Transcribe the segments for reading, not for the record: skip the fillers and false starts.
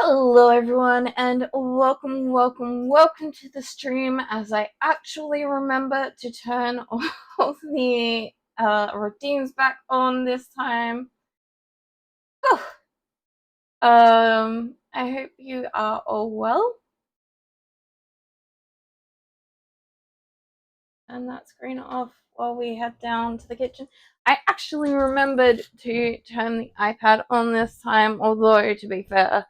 Hello everyone and welcome to the stream as I actually remember to turn all the redeems back on this time. I hope you are all well. And that screen off while we head down to the kitchen. I actually remembered to turn the iPad on this time, although to be fair,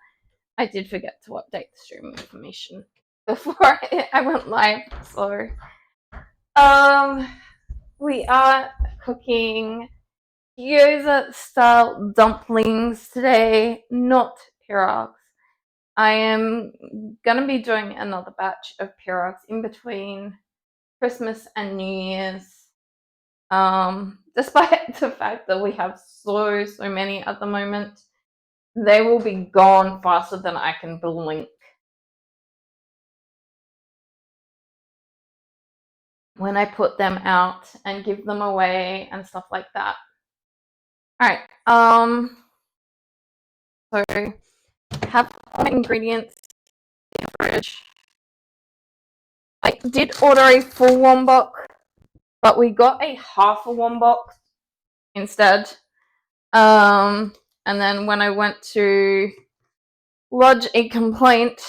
I did forget to update the stream information before I went live, so we are cooking gyoza style dumplings today, not pierogies. I am gonna be doing another batch of pierogies in between Christmas and New Year's. Despite the fact that we have so many at the moment, they will be gone faster than I can blink when I put them out and give them away and stuff like that. Alright, so have all my ingredients in the fridge. I did order a full wombok, but we got a half a wombok instead. And then when I went to lodge a complaint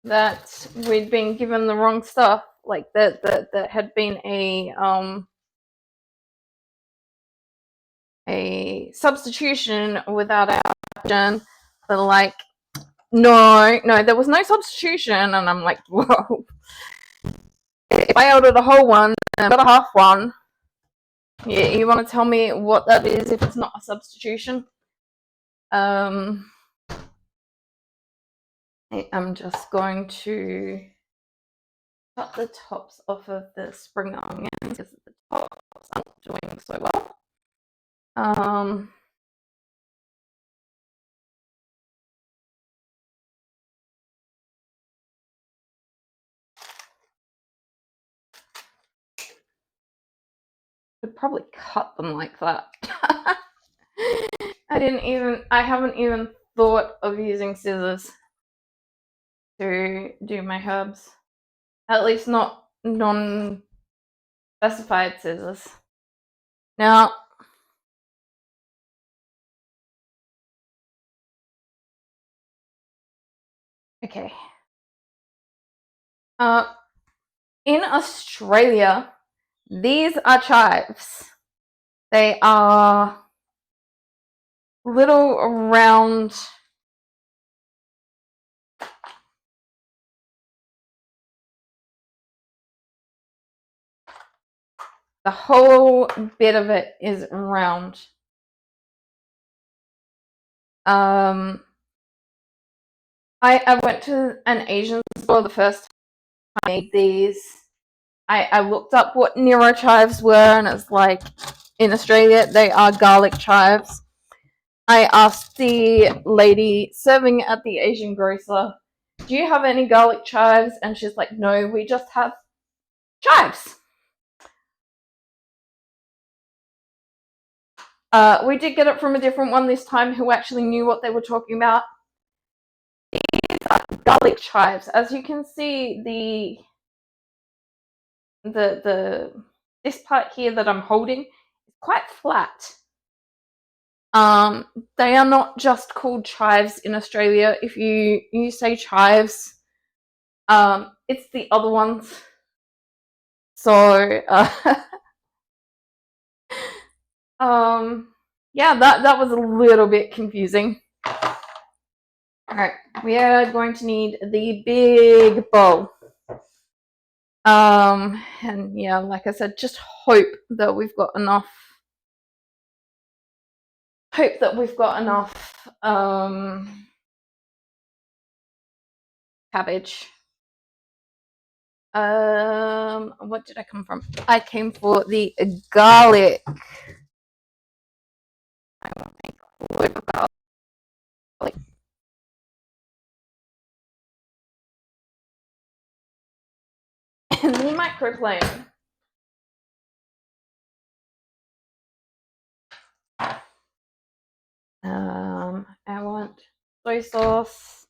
that we'd been given the wrong stuff, like that had been a substitution without our option, they're like, no, there was no substitution, and I'm like, whoa. If I ordered a whole one and I got a half one, you want to tell me what that is if it's not a substitution? I'm just going to cut the tops off of the spring onions because the tops aren't doing so well. Could probably cut them like that. I haven't even thought of using scissors to do my herbs. At least not non-specified scissors. Now, okay. In Australia, these are chives. They are little round the whole bit of it is round. I went to an Asian store the first time I made these. I looked up what Nero chives were, and it's like, in Australia, they are garlic chives. I asked the lady serving at the Asian grocer, do you have any garlic chives? And she's like, no, we just have chives. We did get it from a different one this time who actually knew what they were talking about. These are garlic chives. As you can see, this part here that I'm holding is quite flat. They are not just called chives in Australia. If you say chives, it's the other ones. So, yeah, that was a little bit confusing. Alright, we are going to need the big bowl. And yeah, like I said, just hope that we've got enough. Cabbage. What did I come from? I came for the garlic. I want a clove of garlic. And the microplane. I want soy sauce.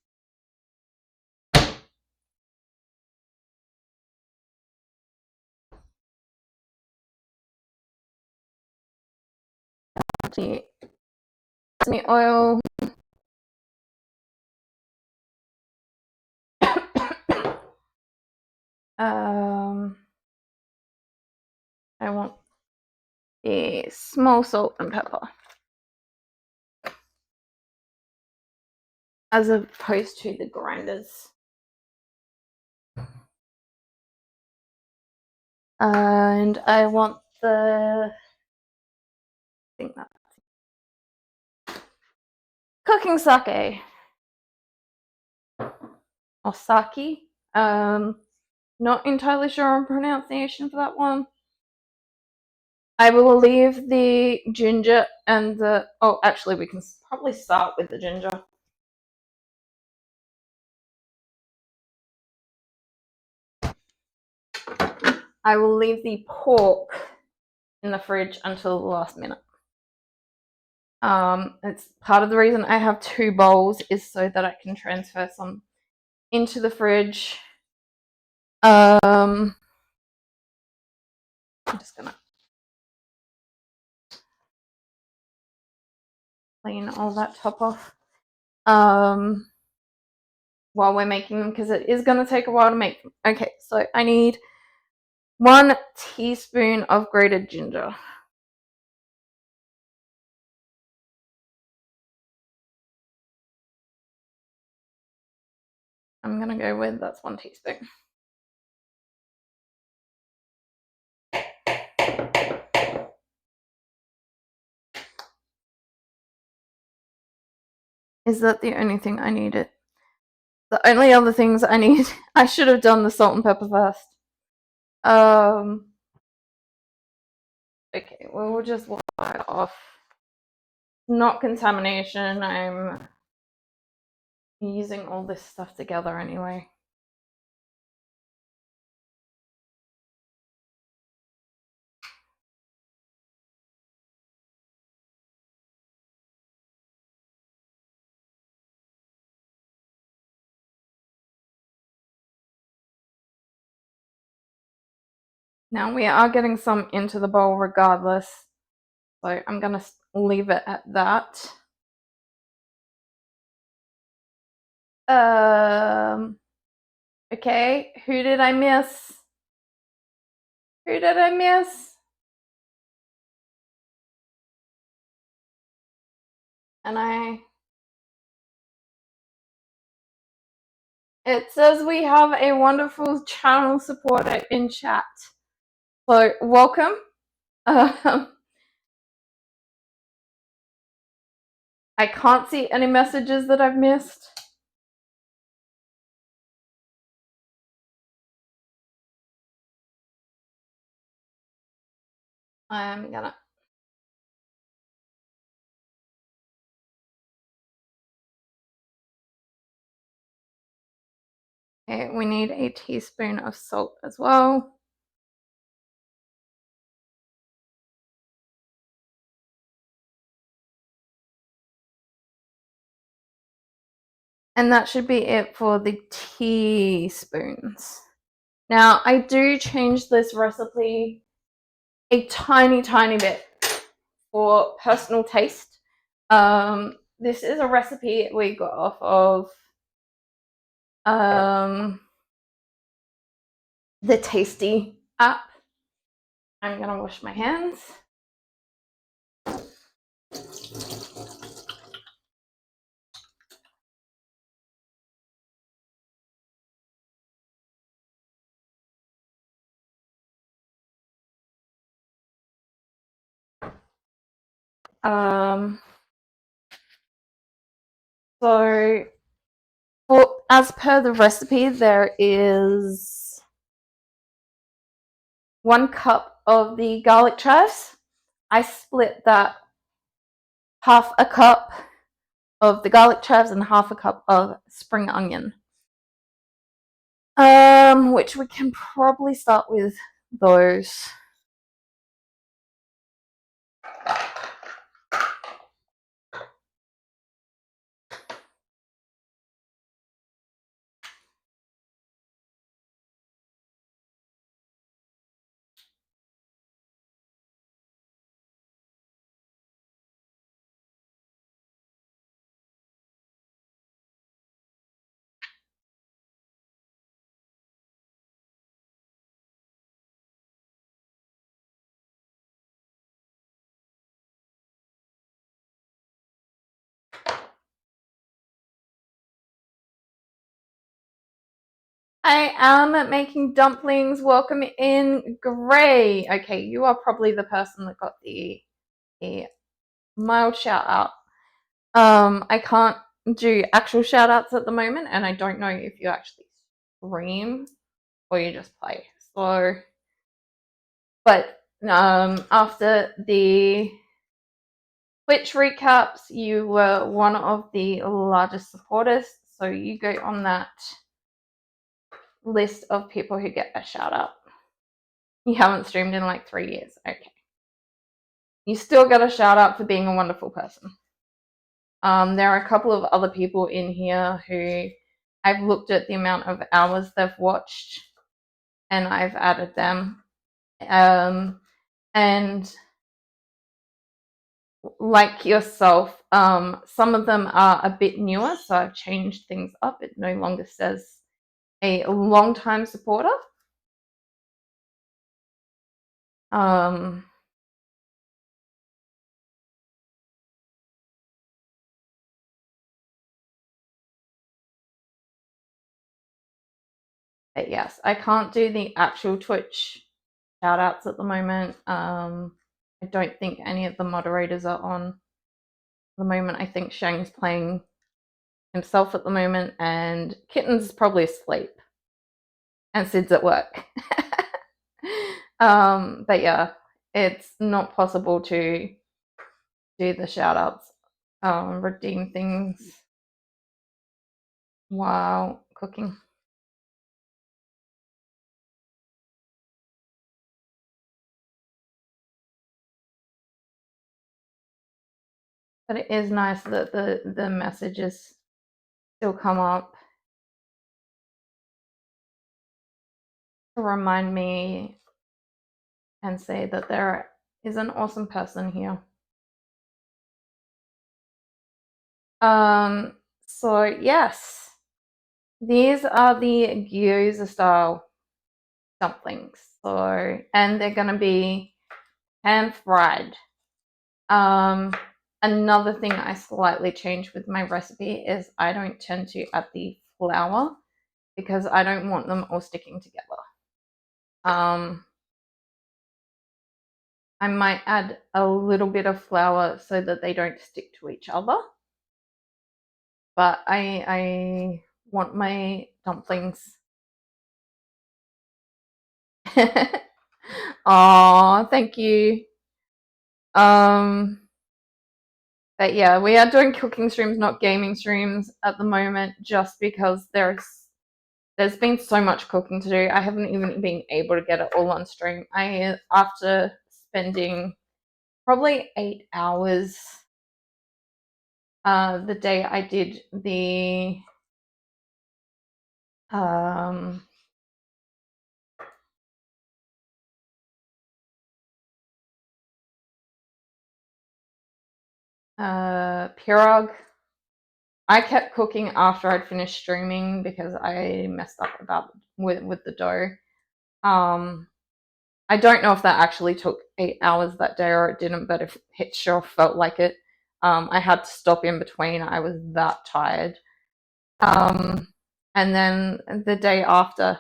the sesame oil. I want the small salt and pepper, as opposed to the grinders. And I want the cooking sake or sake. Not entirely sure on pronunciation for that one. I will leave the ginger and the... Oh, actually, we can probably start with the ginger. I will leave the pork in the fridge until the last minute. It's part of the reason I have 2 bowls is so that I can transfer some into the fridge. I'm just gonna clean all that top off while we're making them, because it is going to take a while to make them. Okay, so I need 1 teaspoon of grated ginger. I'm going to go with, that's 1 teaspoon. Is that the only thing I needed? The only other things I need, I should have done the salt and pepper first. Okay, well, we'll just wash it off. Not contamination, I'm using all this stuff together anyway. Now we are getting some into the bowl regardless, so I'm going to leave it at that. Okay, who did I miss? Who did I miss? It says we have a wonderful channel supporter in chat. So, welcome. I can't see any messages that I've missed. I'm gonna... Okay, we need a teaspoon of salt as well. And that should be it for the teaspoons. Now, I do change this recipe a tiny, tiny bit for personal taste. This is a recipe we got off of the Tasty app. I'm gonna wash my hands. So, as per the recipe, there is 1 cup of the garlic chives. I split that half a cup of the garlic chives and half a cup of spring onion. Which we can probably start with those. I am making dumplings. Welcome in, Gray. Okay, you are probably the person that got the mild shout out. I can't do actual shout outs at the moment, and I don't know if you actually stream or you just play. So, but after the Twitch recaps, you were one of the largest supporters, so you go on that list of people who get a shout out. You haven't streamed in like 3 years. Okay. You still get a shout out for being a wonderful person. There are a couple of other people in here who I've looked at the amount of hours they've watched and I've added them. And like yourself, some of them are a bit newer, so I've changed things up. It no longer says a long-time supporter. But yes, I can't do the actual Twitch shout outs at the moment. I don't think any of the moderators are on at the moment. I think Shang's playing himself at the moment, and Kitten's probably asleep, and Sid's at work. But yeah, it's not possible to do the shout outs, redeem things while cooking. But it is nice that the messages still come up to remind me and say that there is an awesome person here. So yes, these are the gyoza style dumplings. So, and they're gonna be pan fried. Another thing I slightly changed with my recipe is I don't tend to add the flour because I don't want them all sticking together. I might add a little bit of flour so that they don't stick to each other. But I want my dumplings. Oh, thank you. But yeah, we are doing cooking streams, not gaming streams at the moment, just because there's been so much cooking to do. I haven't even been able to get it all on stream. After spending probably 8 hours the day I did the pirog. I kept cooking after I'd finished streaming because I messed up about with the dough. I don't know if that actually took 8 hours that day or it didn't, but it sure felt like it. I had to stop in between. I was that tired. And then the day after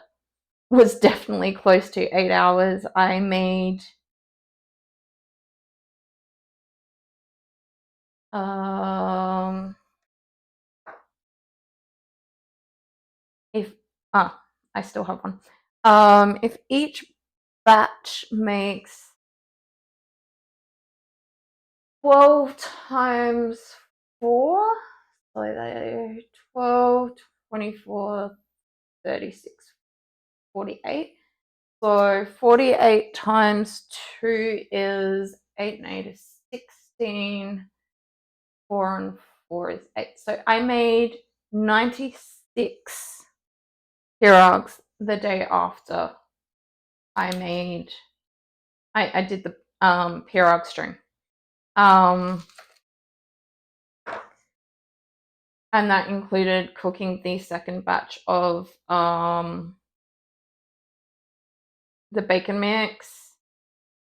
was definitely close to 8 hours. I made if I still have one. If each batch makes 12 times 4, so 12, 24, 36, 48. So 48 times 2 is 8 and 8 is 16. 4 and 4 is 8. So I made 96 pirogues the day after I did the pirog string. And that included cooking the second batch of the bacon mix,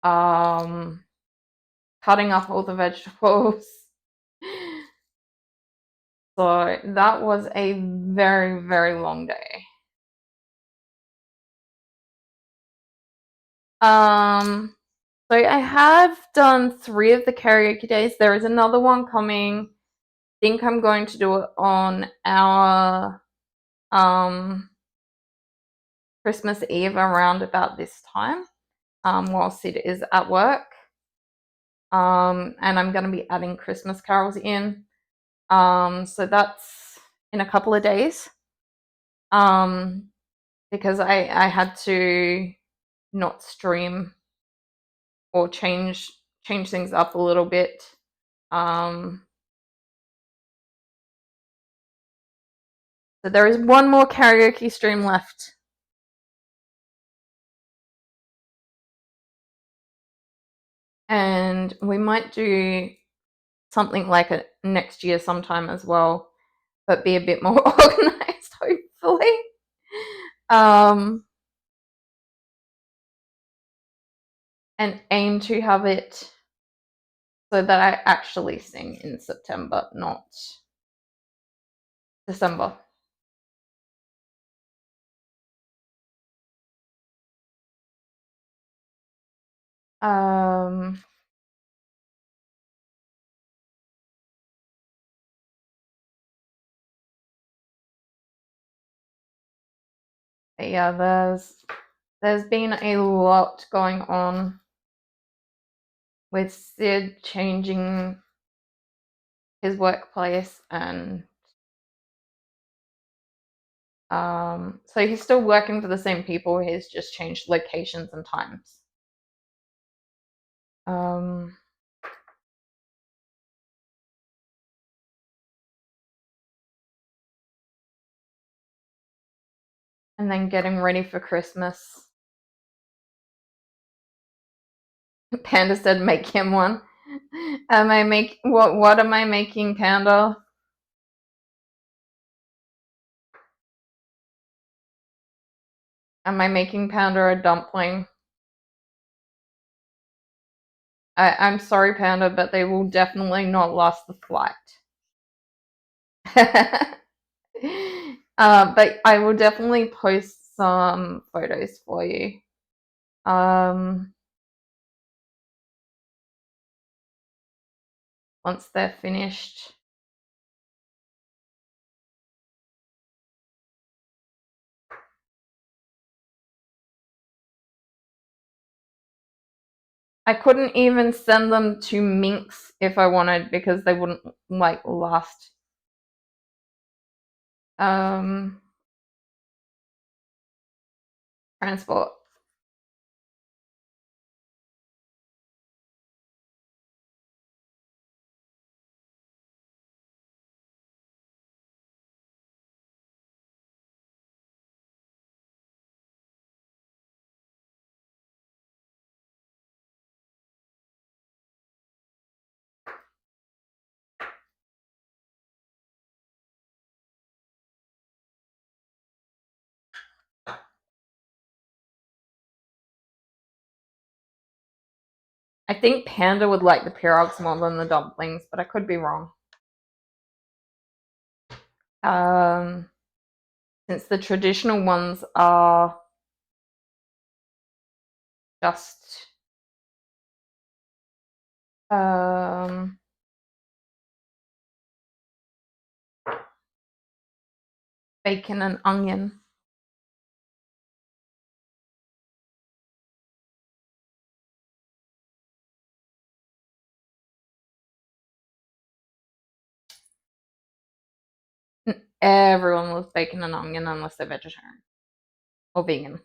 cutting up all the vegetables. So that was a very, very long day. So I have done 3 of the karaoke days. There is another one coming. I think I'm going to do it on our Christmas Eve around about this time, while Sid is at work. And I'm going to be adding Christmas carols in. So that's in a couple of days. Because I had to not stream or change things up a little bit. So there is one more karaoke stream left. And we might do something like it next year sometime as well, but be a bit more organized, hopefully. And aim to have it so that I actually sing in September, not December. Yeah, there's been a lot going on with Sid changing his workplace, and so he's still working for the same people, he's just changed locations and times. And then getting ready for Christmas. Panda said make him one. Am I what am I making, Panda? Am I making Panda a dumpling? I'm sorry, Panda, but they will definitely not last the flight. But I will definitely post some photos for you. Once they're finished. I couldn't even send them to Minx if I wanted because they wouldn't like last. Transport. I think Panda would like the pierogies more than the dumplings, but I could be wrong. Since the traditional ones are just bacon and onion. Everyone loves bacon and onion unless they're vegetarian or vegan.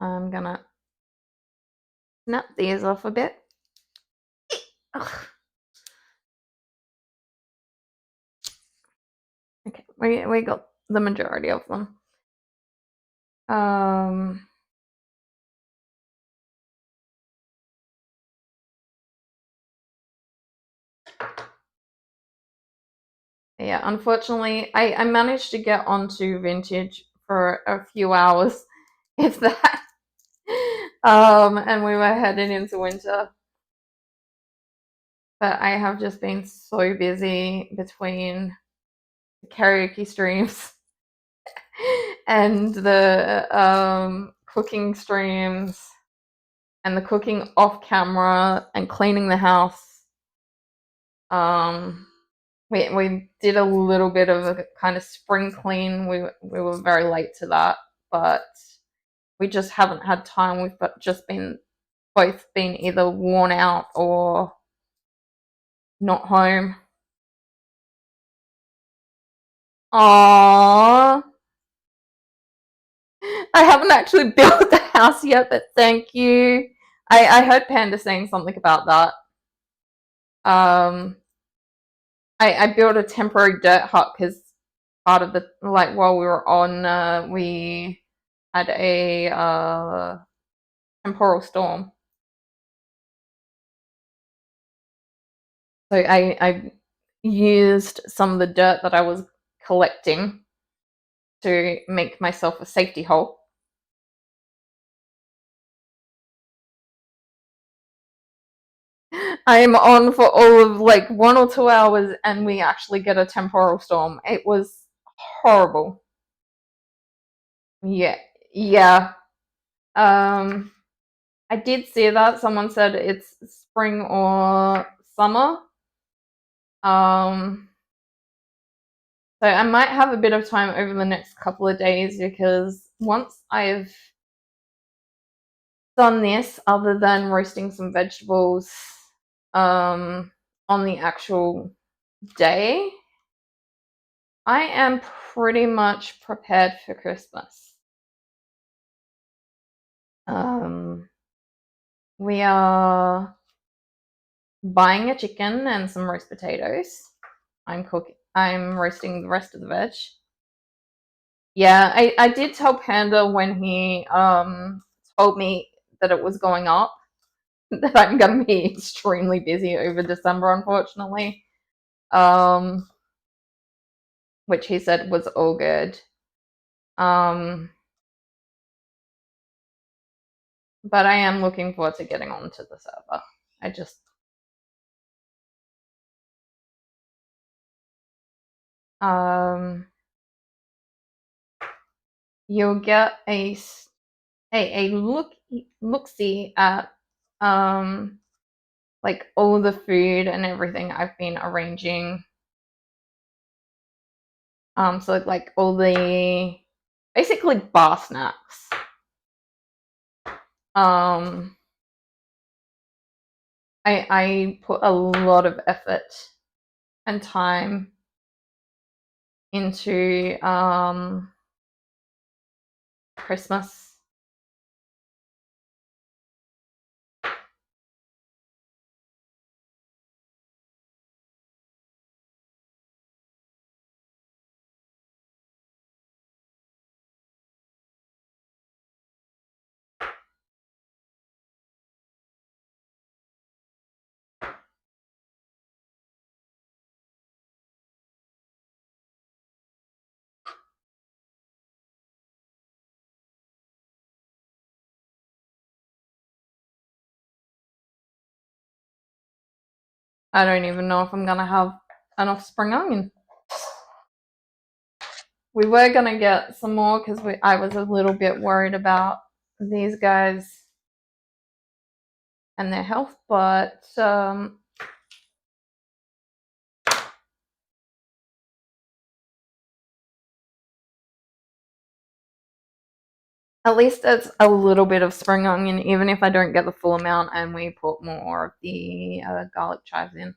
I'm gonna snap these off a bit. Ugh. Okay, we got the majority of them. Yeah, unfortunately, I managed to get onto Vintage for a few hours, if that. And we were heading into winter. But I have just been so busy between karaoke streams and the cooking streams and the cooking off camera and cleaning the house. We did a little bit of a kind of spring clean. We were very late to that, but we just haven't had time. We've just been both been either worn out or not home. Aww. I haven't actually built the house yet, but thank you. I heard Panda saying something about that. I built a temporary dirt hut because part of the, like, while we were on, we had a temporal storm. So I used some of the dirt that I was collecting to make myself a safety hole. I am on for all of like 1 or 2 hours and we actually get a temporal storm. It was horrible. Yeah. Yeah. I did see that. Someone said it's spring or summer. So I might have a bit of time over the next couple of days because once I've done this, other than roasting some vegetables on the actual day, I am pretty much prepared for Christmas. We are buying a chicken and some roast potatoes. I'm roasting the rest of the veg. Yeah, I did tell Panda when he told me that it was going up that I'm gonna be extremely busy over December, unfortunately. Which he said was all good. But I am looking forward to getting onto the server. I just you'll get a look see at like all the food and everything I've been arranging. So like all the basically bar snacks. I put a lot of effort and time into Christmas. I don't even know if I'm gonna have enough spring onion. We were gonna get some more because I was a little bit worried about these guys and their health, but at least it's a little bit of spring onion, even if I don't get the full amount and we put more of the garlic chives in.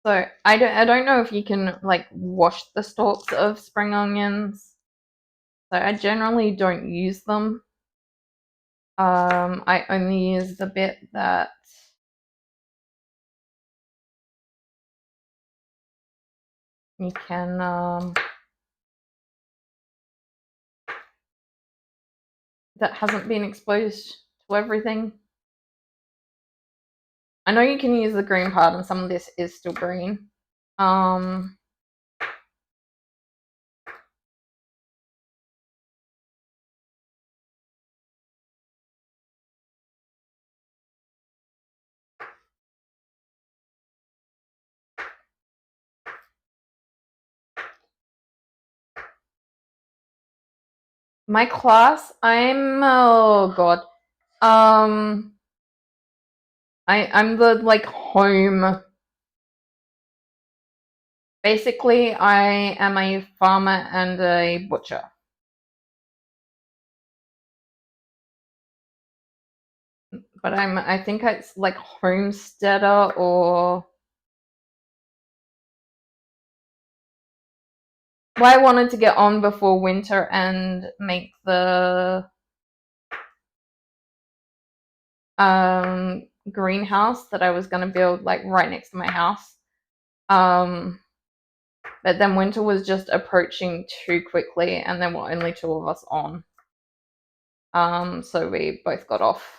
So I don't know if you can like wash the stalks of spring onions. So I generally don't use them. I only use the bit that you can that hasn't been exposed to everything. I know you can use the green part, and some of this is still green. My class, oh god. I'm the like home. Basically, I am a farmer and a butcher. But I think it's like homesteader or. Well, I wanted to get on before winter and make the greenhouse that I was going to build like right next to my house. But then winter was just approaching too quickly, and there were only two of us on. So we both got off.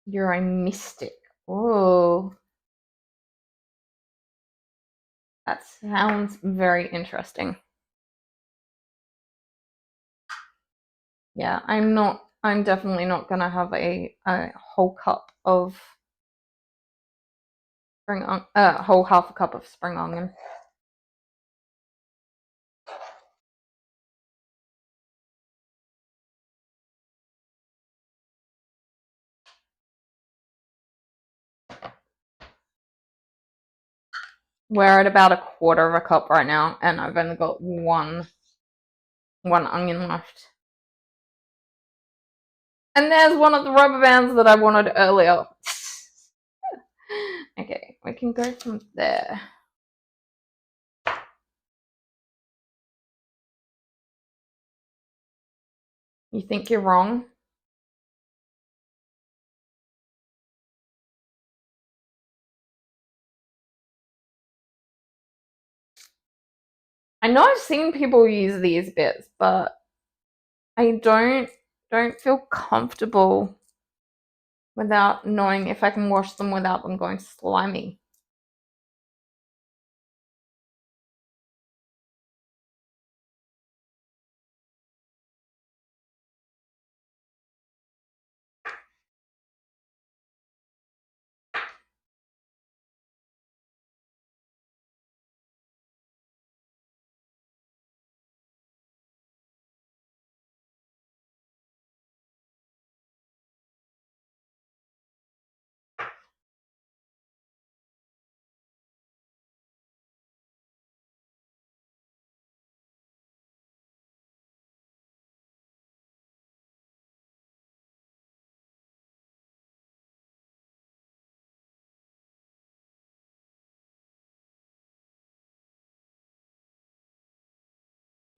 You're a mystic. Oh, that sounds very interesting. Yeah, I'm definitely not gonna have a whole cup of whole half a cup of spring onion. We're at about a quarter of a cup right now, and I've only got one onion left. And there's one of the rubber bands that I wanted earlier. Okay, we can go from there. You think you're wrong? I know I've seen people use these bits, but I don't feel comfortable without knowing if I can wash them without them going slimy.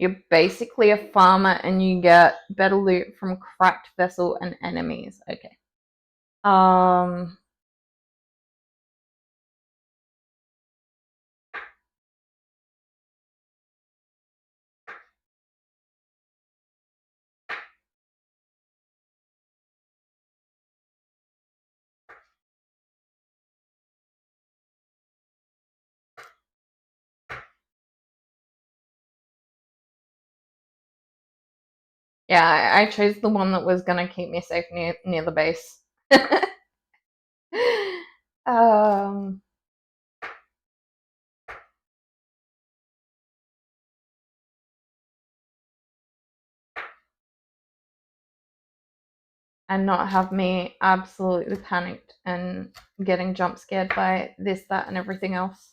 You're basically a farmer and you get better loot from cracked vessel and enemies. Okay. Yeah, I chose the one that was gonna keep me safe near the base. um, and not have me absolutely panicked and getting jump scared by this, that, and everything else.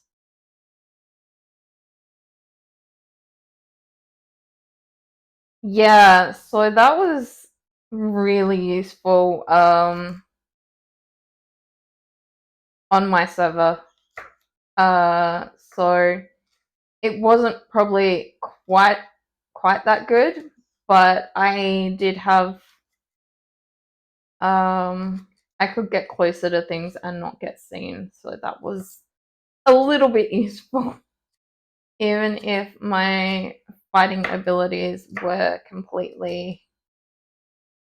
Yeah, so that was really useful on my server. So it wasn't probably quite that good, but I did have I could get closer to things and not get seen, so that was a little bit useful, even if my fighting abilities were completely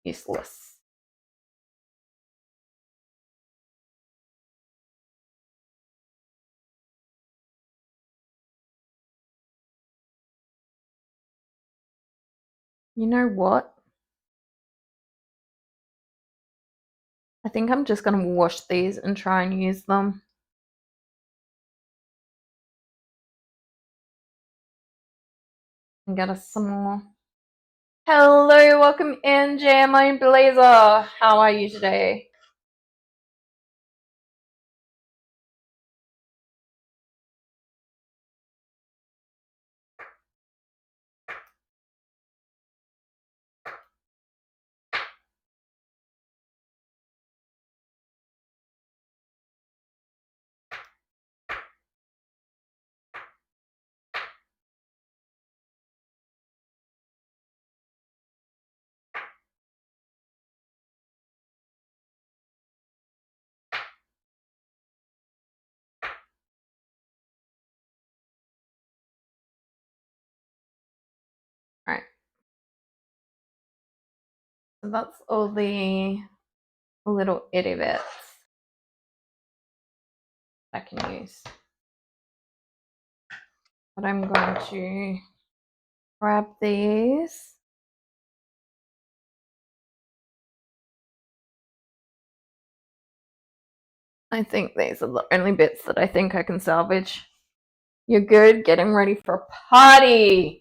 useless. You know what? I think I'm just going to wash these and try and use them. And get us some more. Hello, welcome in, JMI Blazer. How are you today? Alright. So that's all the little itty bits I can use. But I'm going to grab these. I think these are the only bits that I think I can salvage. You're good? Getting ready for a party!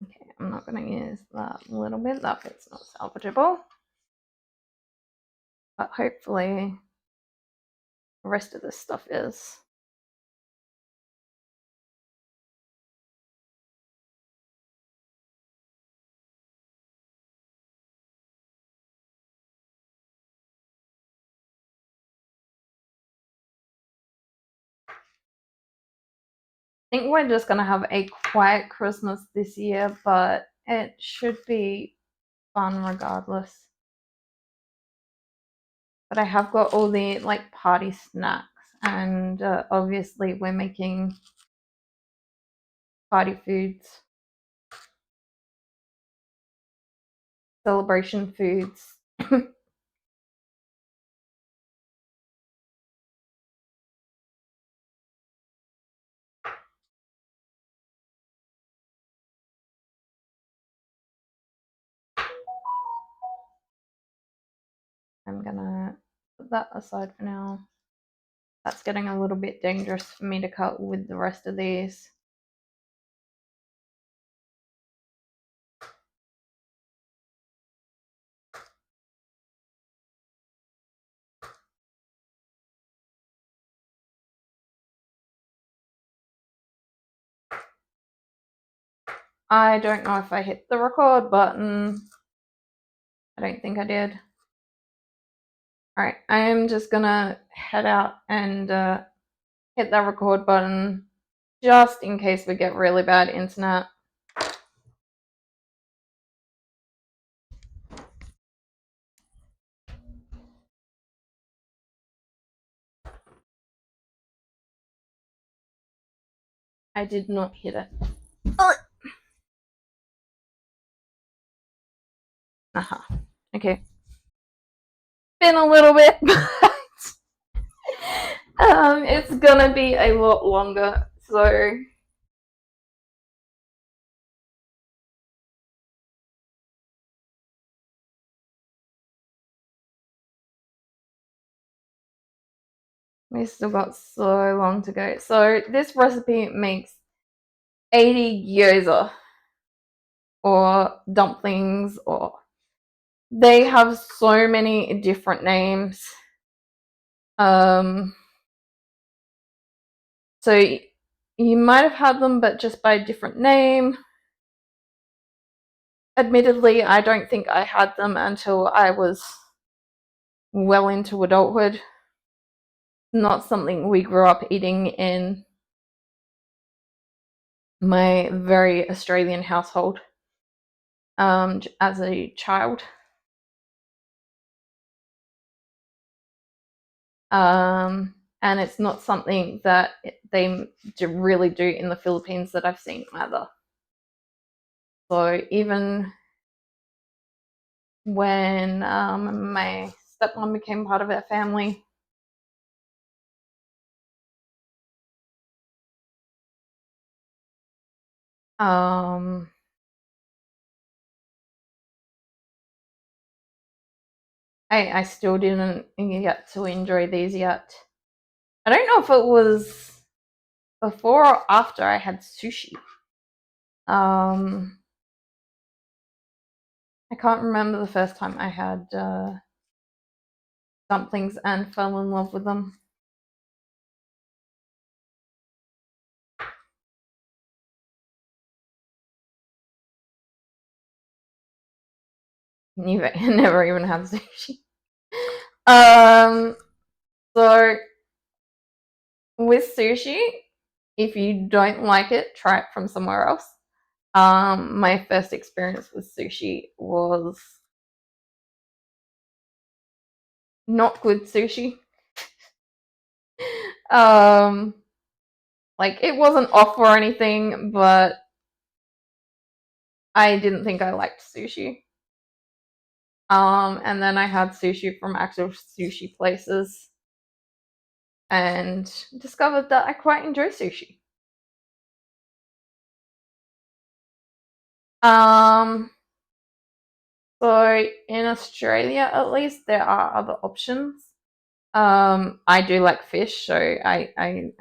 Okay, I'm not going to use that little bit. That bit's not salvageable. But hopefully the rest of this stuff is. I think we're just going to have a quiet Christmas this year, but it should be fun regardless. But I have got all the like party snacks, and obviously we're making party foods, celebration foods. I'm gonna put that aside for now. That's getting a little bit dangerous for me to cut with the rest of these. I don't know if I hit the record button. I don't think I did. Alright, I am just gonna head out and hit that record button just in case we get really bad internet. I did not hit it. Okay. Been a little bit, but it's gonna be a lot longer, so we still got so long to go. So this recipe makes 80 gyoza or dumplings, or they have so many different names. So So you might have had them, but just by a different name. Admittedly, I don't think I had them until I was well into adulthood. Not something we grew up eating in my very Australian household as a child. And it's not something that they really do in the Philippines that I've seen either. So even when my stepmom became part of our family, I still didn't get to enjoy these yet. I don't know if it was before or after I had sushi. I can't remember the first time I had dumplings and fell in love with them. Never even had sushi. So with sushi, if you don't like it, try it from somewhere else. My first experience with sushi was not good sushi. Like it wasn't off or anything, but I didn't think I liked sushi. And then I had sushi from actual sushi places and discovered that I quite enjoy sushi. So in Australia, at least, there are other options. I do like fish, so I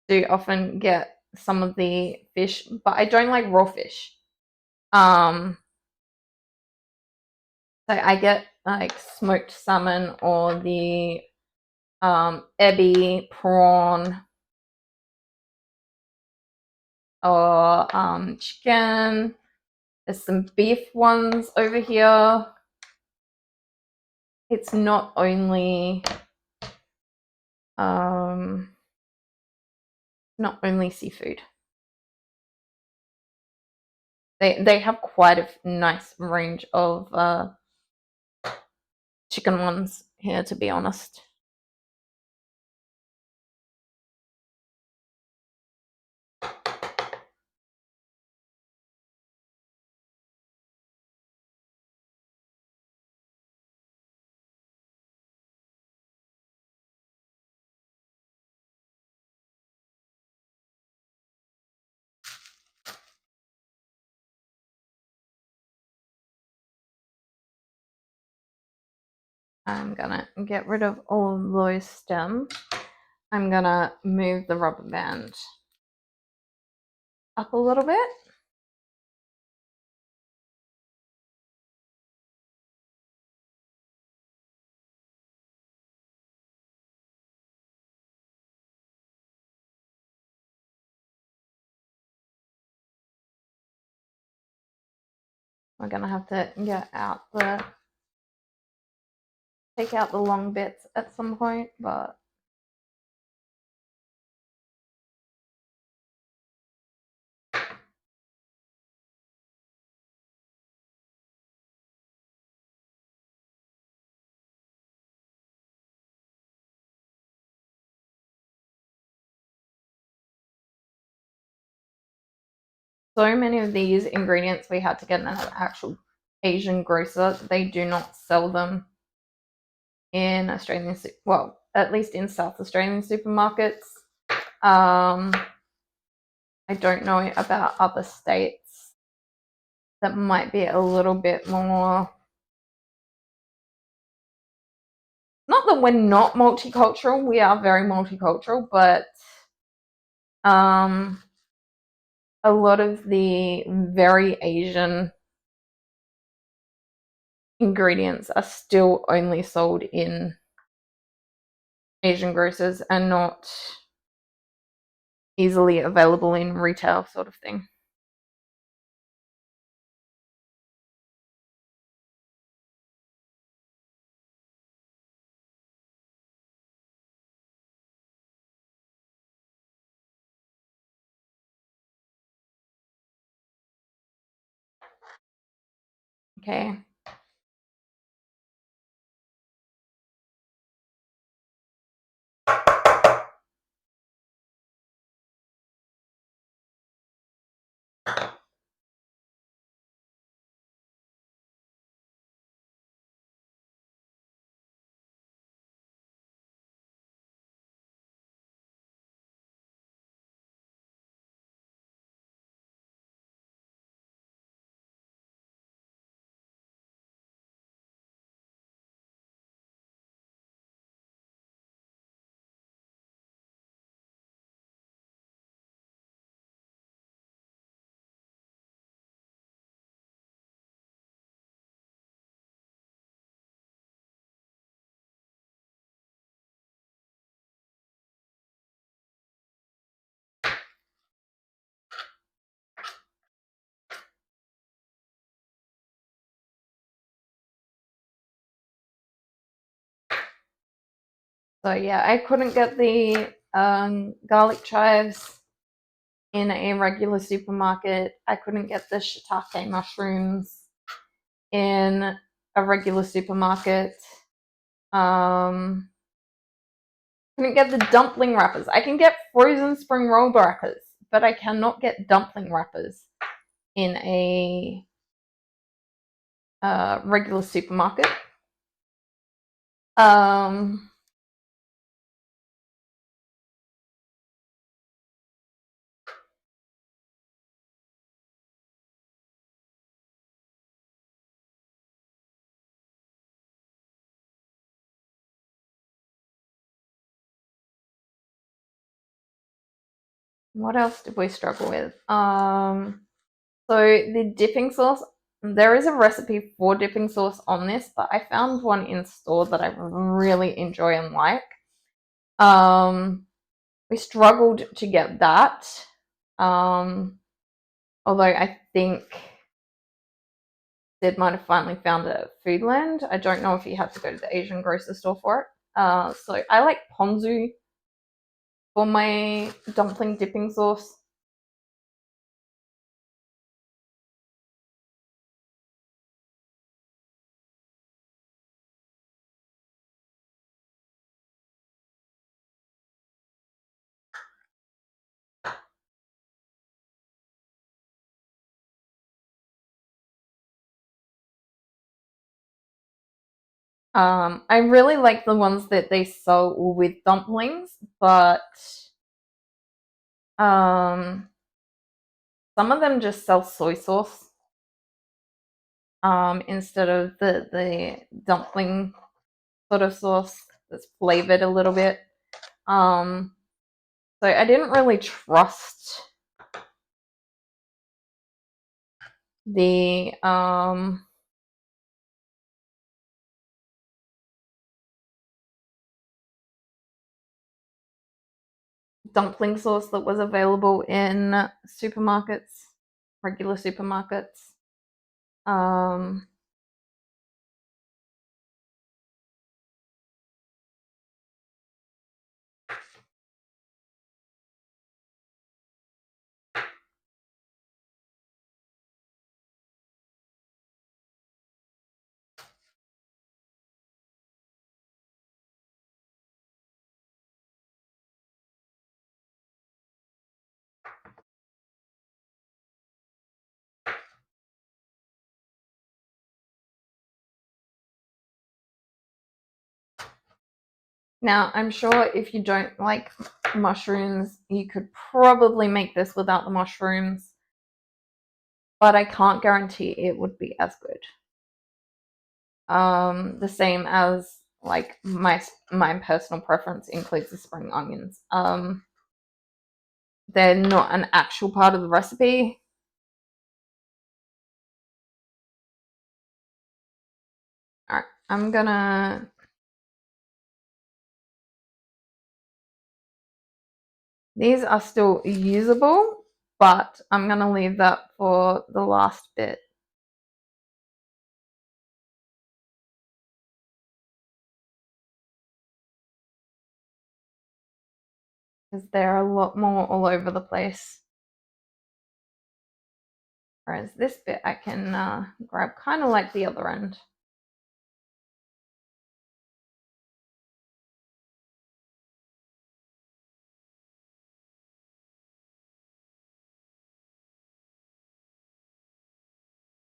do often get some of the fish, but I don't like raw fish. Um, so I get like smoked salmon or the ebi prawn or chicken. There's some beef ones over here. It's not only seafood. They have quite a nice range of chicken ones here, to be honest. I'm gonna get rid of all of those stems. I'm gonna move the rubber band up a little bit. We're gonna have to take out the long bits at some point, but so many of these ingredients we had to get in an actual Asian grocer. They do not sell them in Australian, well, at least in South Australian supermarkets. I don't know about other states that might be a little bit more. Not that we're not multicultural, we are very multicultural, but a lot of the very Asian ingredients are still only sold in Asian grocers and not easily available in retail sort of thing. Okay. So yeah, I couldn't get the garlic chives in a regular supermarket. I couldn't get the shiitake mushrooms in a regular supermarket. Couldn't get the dumpling wrappers. I can get frozen spring roll wrappers, but I cannot get dumpling wrappers in a regular supermarket. What else did we struggle with? So the dipping sauce, there is a recipe for dipping sauce on this, but I found one in store that I really enjoy and like. We struggled to get that. Although I think Sid might have finally found it at Foodland. I don't know if he had to go to the Asian grocery store for it. So I like ponzu for my dumpling dipping sauce. I really like the ones that they sell with dumplings, but some of them just sell soy sauce instead of the dumpling sort of sauce that's flavored a little bit. So I didn't really trust the dumpling sauce that was available in supermarkets, regular supermarkets. Um, Now, I'm sure if you don't like mushrooms, you could probably make this without the mushrooms, but I can't guarantee it would be as good. The same as like my personal preference includes the spring onions. They're not an actual part of the recipe. All right, I'm gonna. These are still usable, but I'm going to leave that for the last bit. Because they're a lot more all over the place. Whereas this bit I can grab kind of like the other end.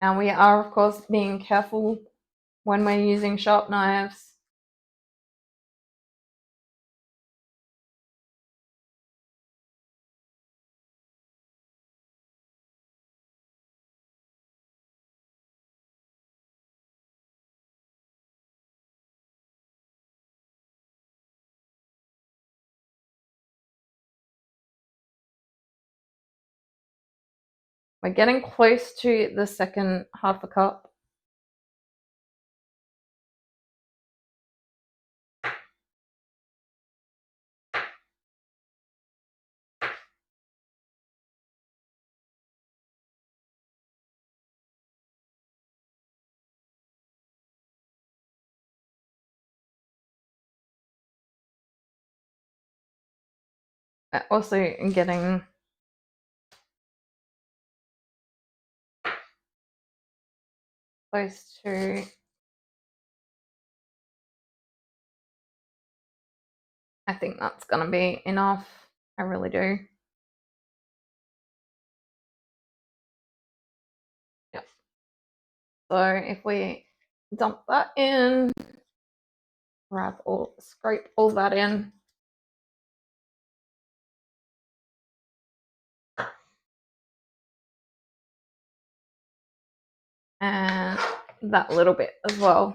And we are, of course, being careful when we're using sharp knives. We're getting close to the second half a cup. We're also getting close to I think that's going to be enough. I really do. Yep. So if we dump that in, scrape all that in. And that little bit as well.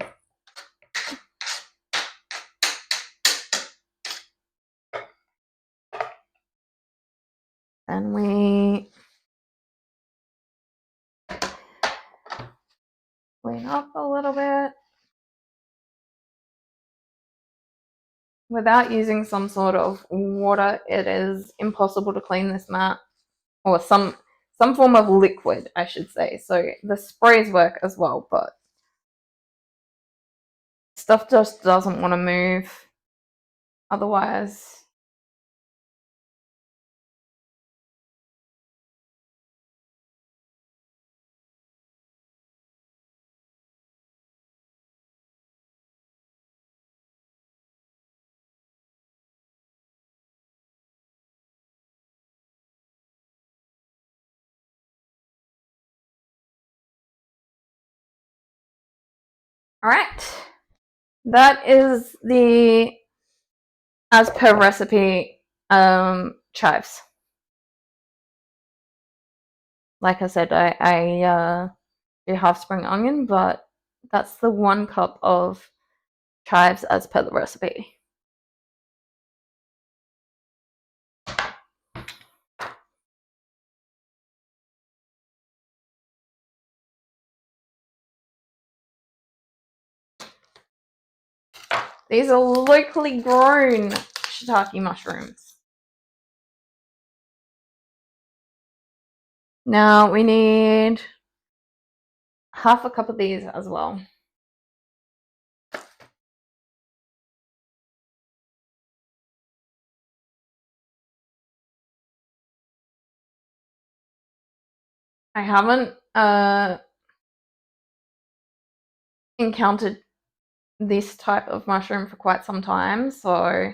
And we clean up a little bit. Without using some sort of water, it is impossible to clean this mat, or some form of liquid, I should say. So the sprays work as well, but stuff just doesn't want to move otherwise. All right, that is the as per recipe chives. Like I said, I do half spring onion, but that's the 1 cup of chives as per the recipe. These are locally grown shiitake mushrooms. Now we need half a cup of these as well. I haven't encountered this type of mushroom for quite some time, so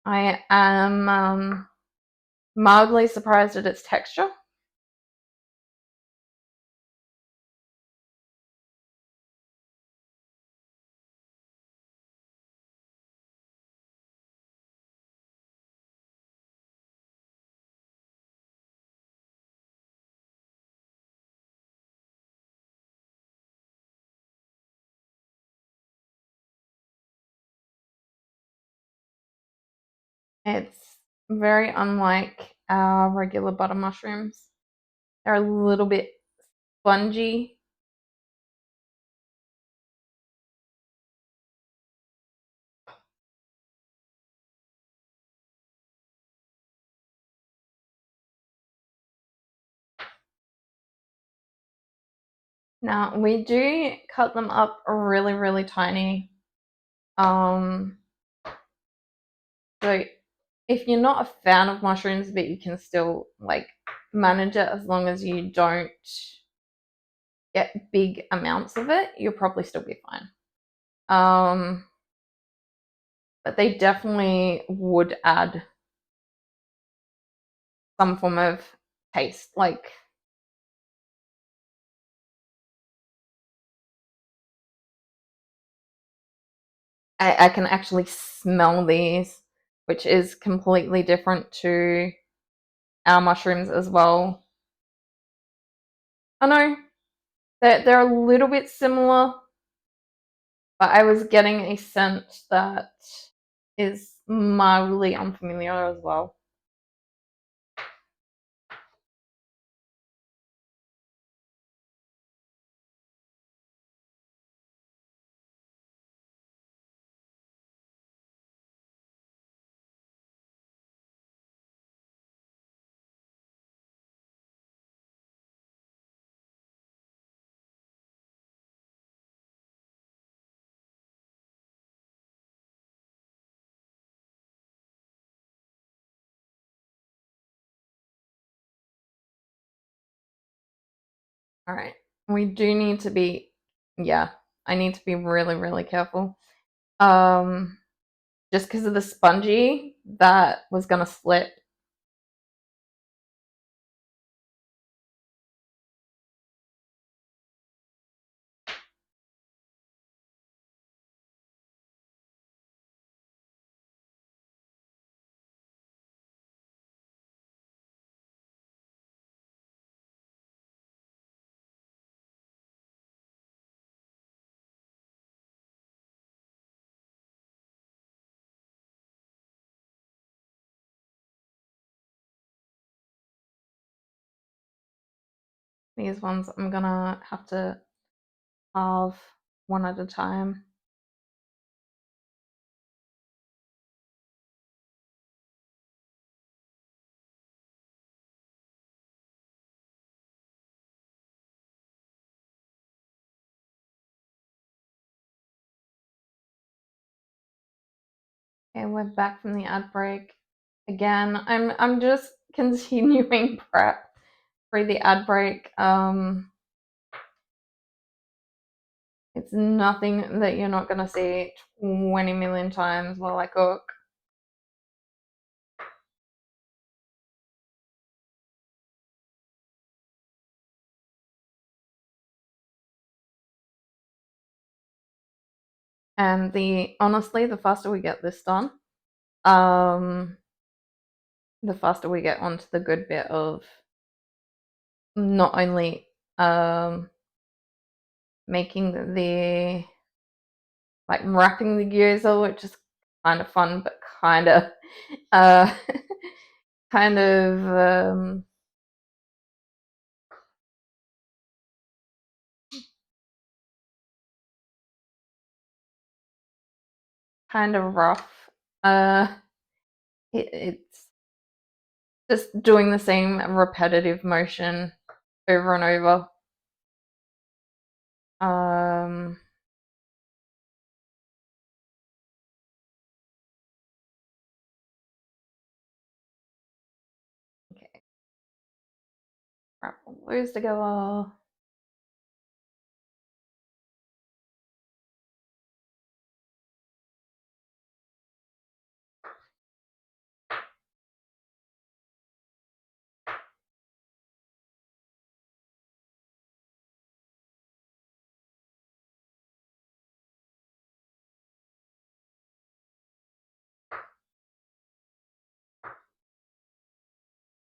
I am mildly surprised at its texture. It's very unlike our regular butter mushrooms. They're a little bit spongy. Now, we do cut them up really, really tiny. So if you're not a fan of mushrooms, but you can still like manage it as long as you don't get big amounts of it, you'll probably still be fine. But they definitely would add some form of taste. Like I can actually smell these, which is completely different to our mushrooms as well. I know they're a little bit similar, but I was getting a scent that is mildly unfamiliar as well. All right, we do need to be, yeah, I need to be really, really careful. Just because of the spongy that was gonna slip. These ones I'm gonna have to halve one at a time. Okay, we're back from the ad break. Again, I'm just continuing prep for the ad break. It's nothing that you're not gonna see 20 million times while I cook. And honestly, the faster we get this done, the faster we get onto the good bit of not only making the like wrapping the gyoza, which is kind of fun, but kind of uh, kind of kind of rough. Uh, it's just doing the same repetitive motion over and over. Um, okay, wrap all those together.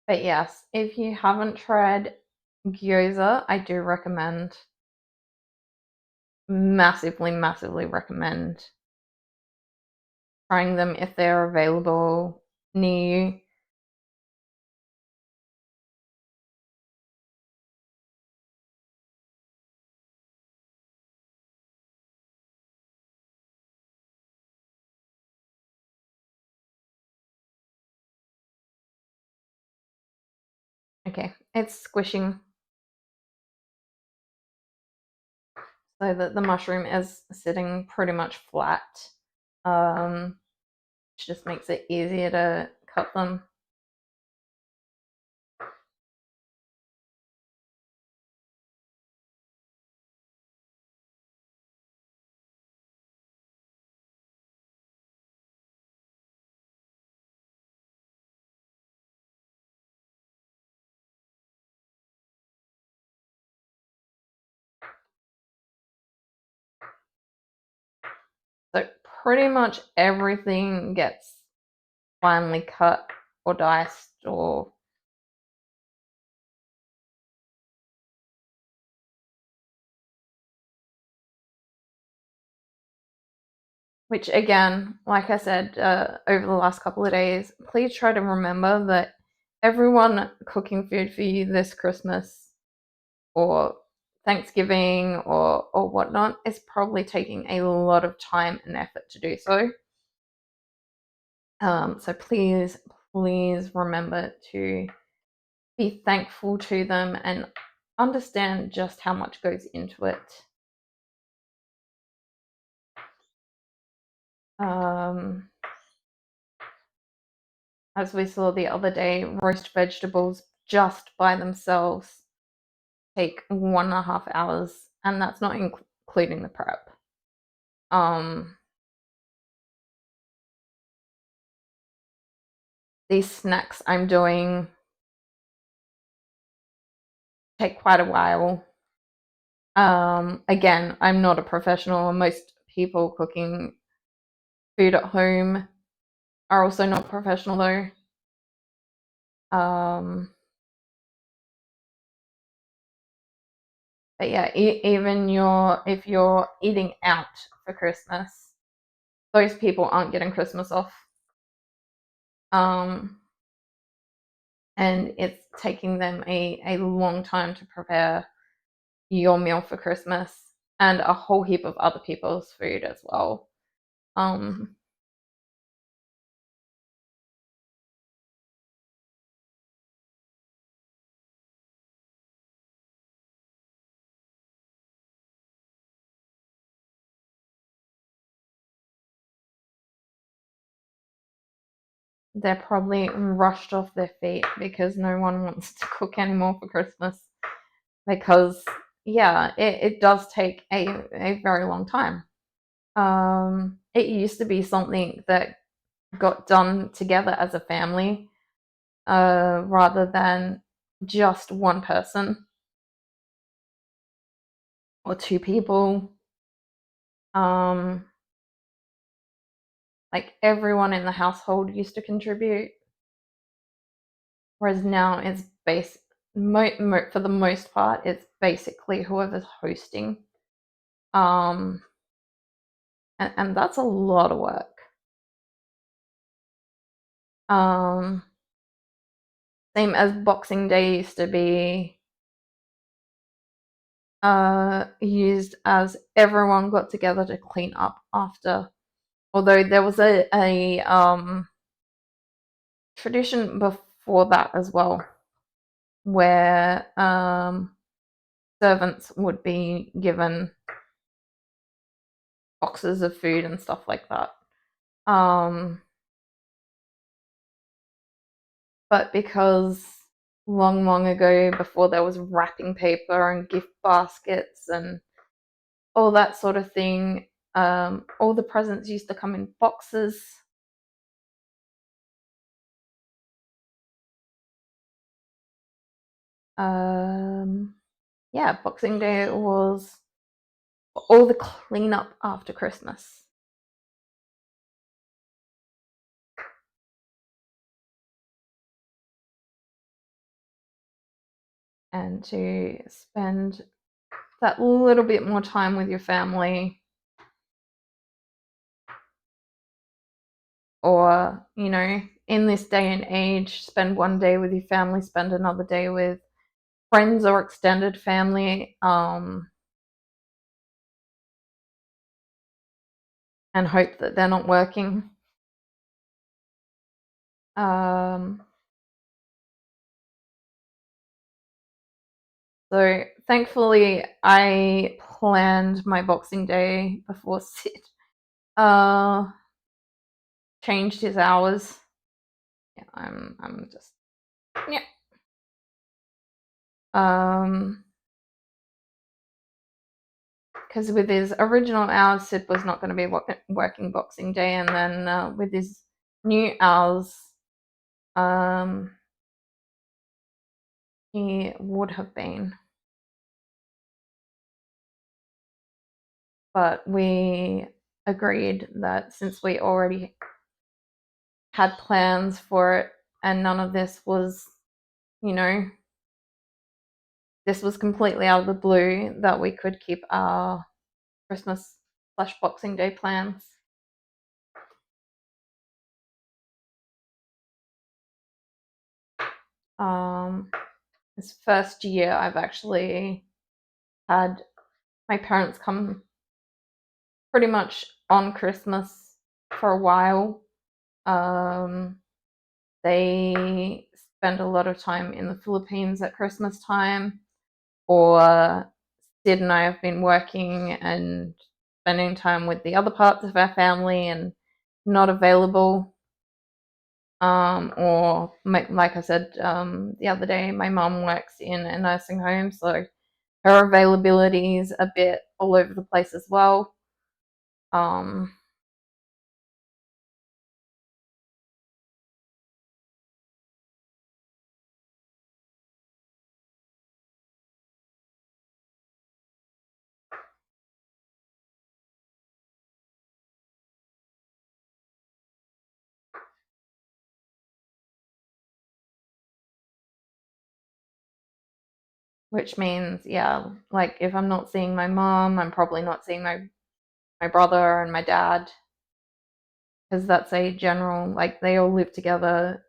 But yes, if you haven't tried gyoza, I do recommend, massively, massively recommend trying them if they're available near you. Okay, it's squishing. so that the mushroom is sitting pretty much flat, which just makes it easier to cut them. So pretty much everything gets finely cut or diced, or which again, like I said, over the last couple of days, please try to remember that everyone cooking food for you this Christmas or Thanksgiving or whatnot is probably taking a lot of time and effort to do so. So please, please remember to be thankful to them and understand just how much goes into it. As we saw the other day, roast vegetables just by themselves take 1.5 hours, and that's not including the prep. These snacks I'm doing take quite a while. Again, I'm not a professional. Most people cooking food at home are also not professional though. But yeah, even if you're eating out for Christmas, those people aren't getting Christmas off. And it's taking them a long time to prepare your meal for Christmas and a whole heap of other people's food as well. They're probably rushed off their feet because no one wants to cook anymore for Christmas. Because, yeah, it does take a very long time. It used to be something that got done together as a family rather than just one person or two people. Like everyone in the household used to contribute, whereas now it's for the most part, it's basically whoever's hosting. And that's a lot of work. Same as Boxing Day used to be used as everyone got together to clean up after. Although there was a tradition before that as well, where servants would be given boxes of food and stuff like that. But because long, long ago, before there was wrapping paper and gift baskets and all that sort of thing, all the presents used to come in boxes. Yeah, Boxing Day was all the cleanup after Christmas. And to spend that little bit more time with your family, or, in this day and age, spend one day with your family, spend another day with friends or extended family, and hope that they're not working. So thankfully, I planned my Boxing Day before Sid changed his hours. Yeah, I'm just yeah. Because with his original hours, Sid was not going to be working Boxing Day, and then with his new hours, he would have been. But we agreed that since we already had plans for it, and none of this was, this was completely out of the blue, that we could keep our Christmas/Boxing Day plans. This first year, I've actually had my parents come pretty much on Christmas for a while. They spend a lot of time in the Philippines at Christmas time, or Sid and I have been working and spending time with the other parts of our family and not available. Or like I said the other day, my mum works in a nursing home, so her availability is a bit all over the place as well. Which means, yeah, like if I'm not seeing my mom, I'm probably not seeing my brother and my dad, because that's a general, like they all live together,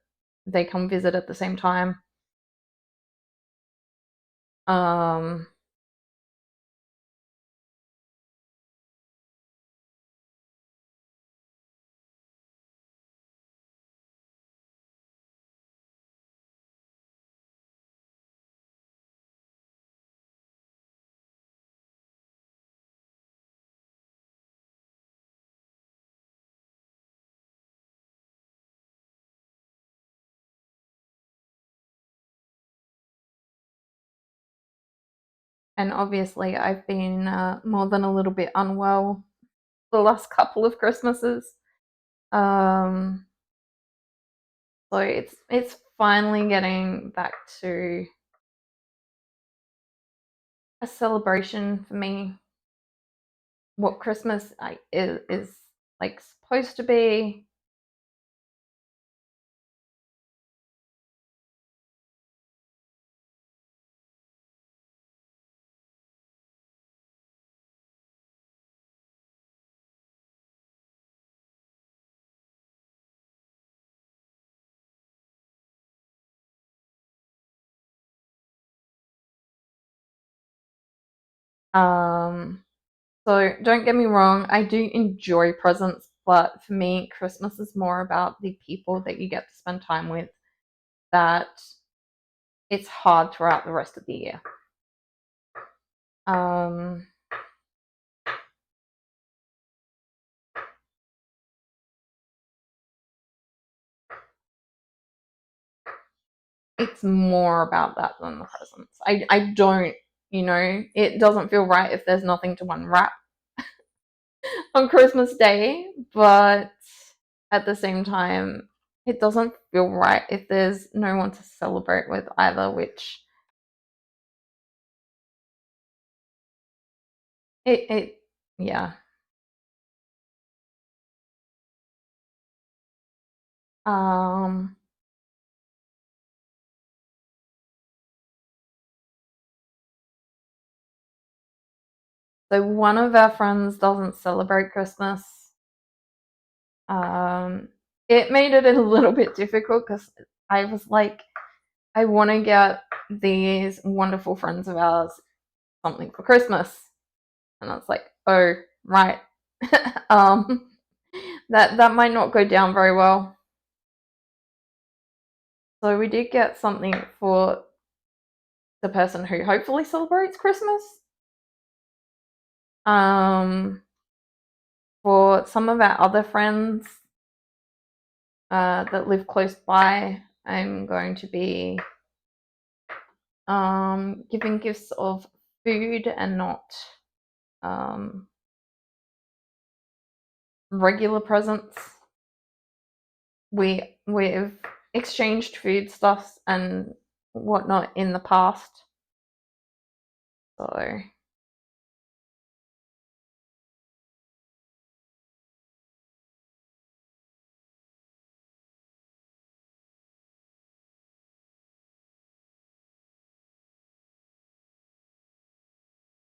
they come visit at the same time. Um, and obviously I've been more than a little bit unwell the last couple of Christmases. Um, so it's finally getting back to a celebration for me. What Christmas is like supposed to be. Um, so don't get me wrong, I do enjoy presents, but for me, Christmas is more about the people that you get to spend time with, that it's hard throughout the rest of the year. Um, it's more about that than the presents. I don't, it doesn't feel right if there's nothing to unwrap on Christmas Day, but at the same time, it doesn't feel right if there's no one to celebrate with either, which it yeah. Um, so one of our friends doesn't celebrate Christmas. Um, it made it a little bit difficult because I was like, I want to get these wonderful friends of ours something for Christmas, and I was like, oh right, um, that might not go down very well. So we did get something for the person who hopefully celebrates Christmas. For some of our other friends that live close by, I'm going to be giving gifts of food and not regular presents. We've exchanged foodstuffs and whatnot in the past, so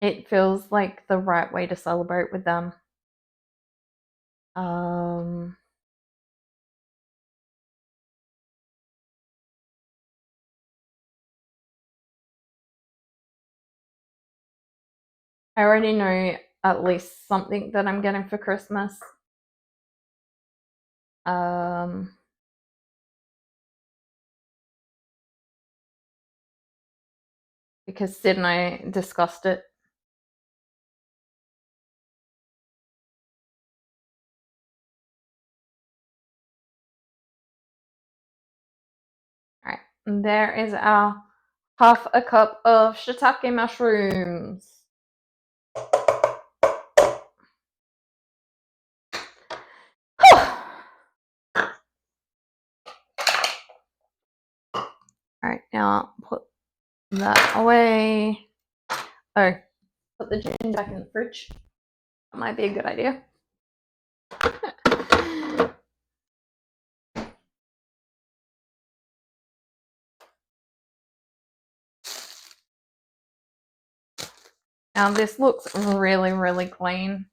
it feels like the right way to celebrate with them. I already know at least something that I'm getting for Christmas. Because Sid and I discussed it. All right, and there is our half a cup of shiitake mushrooms. Alright, now put that away. Oh, put the gin back in the fridge. That might be a good idea. Now this looks really, really clean.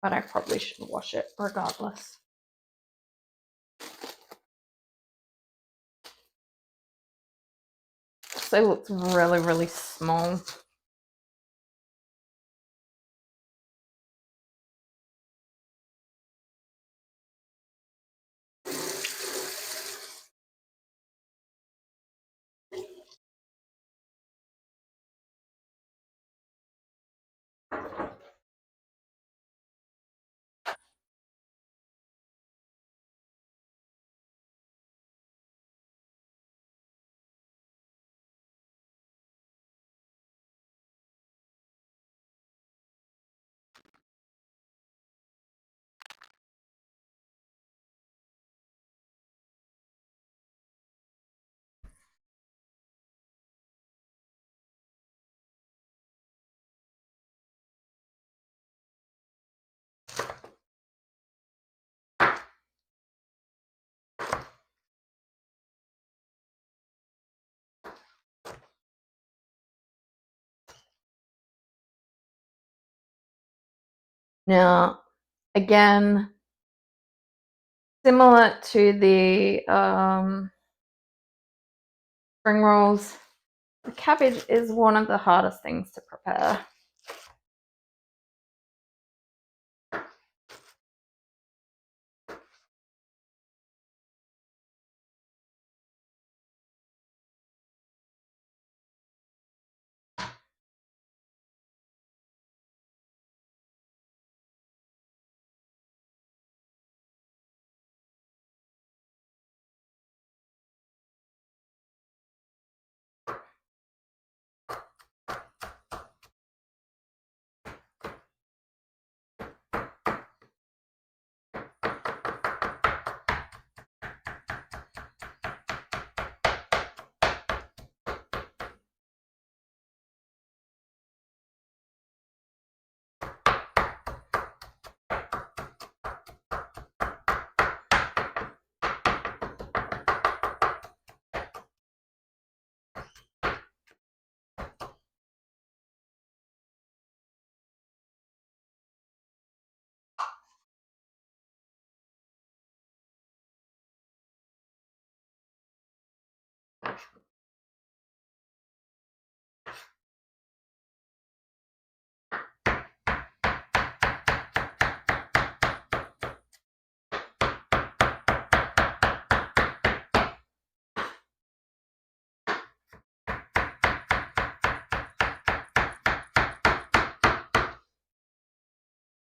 But I probably should wash it regardless. So it looks really, really small. Now, again, similar to the spring rolls, the cabbage is one of the hardest things to prepare.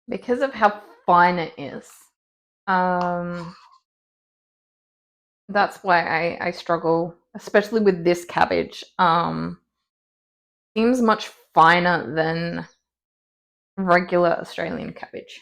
because of how fine it is. That's why I struggle, especially with this cabbage. Seems much finer than regular Australian cabbage.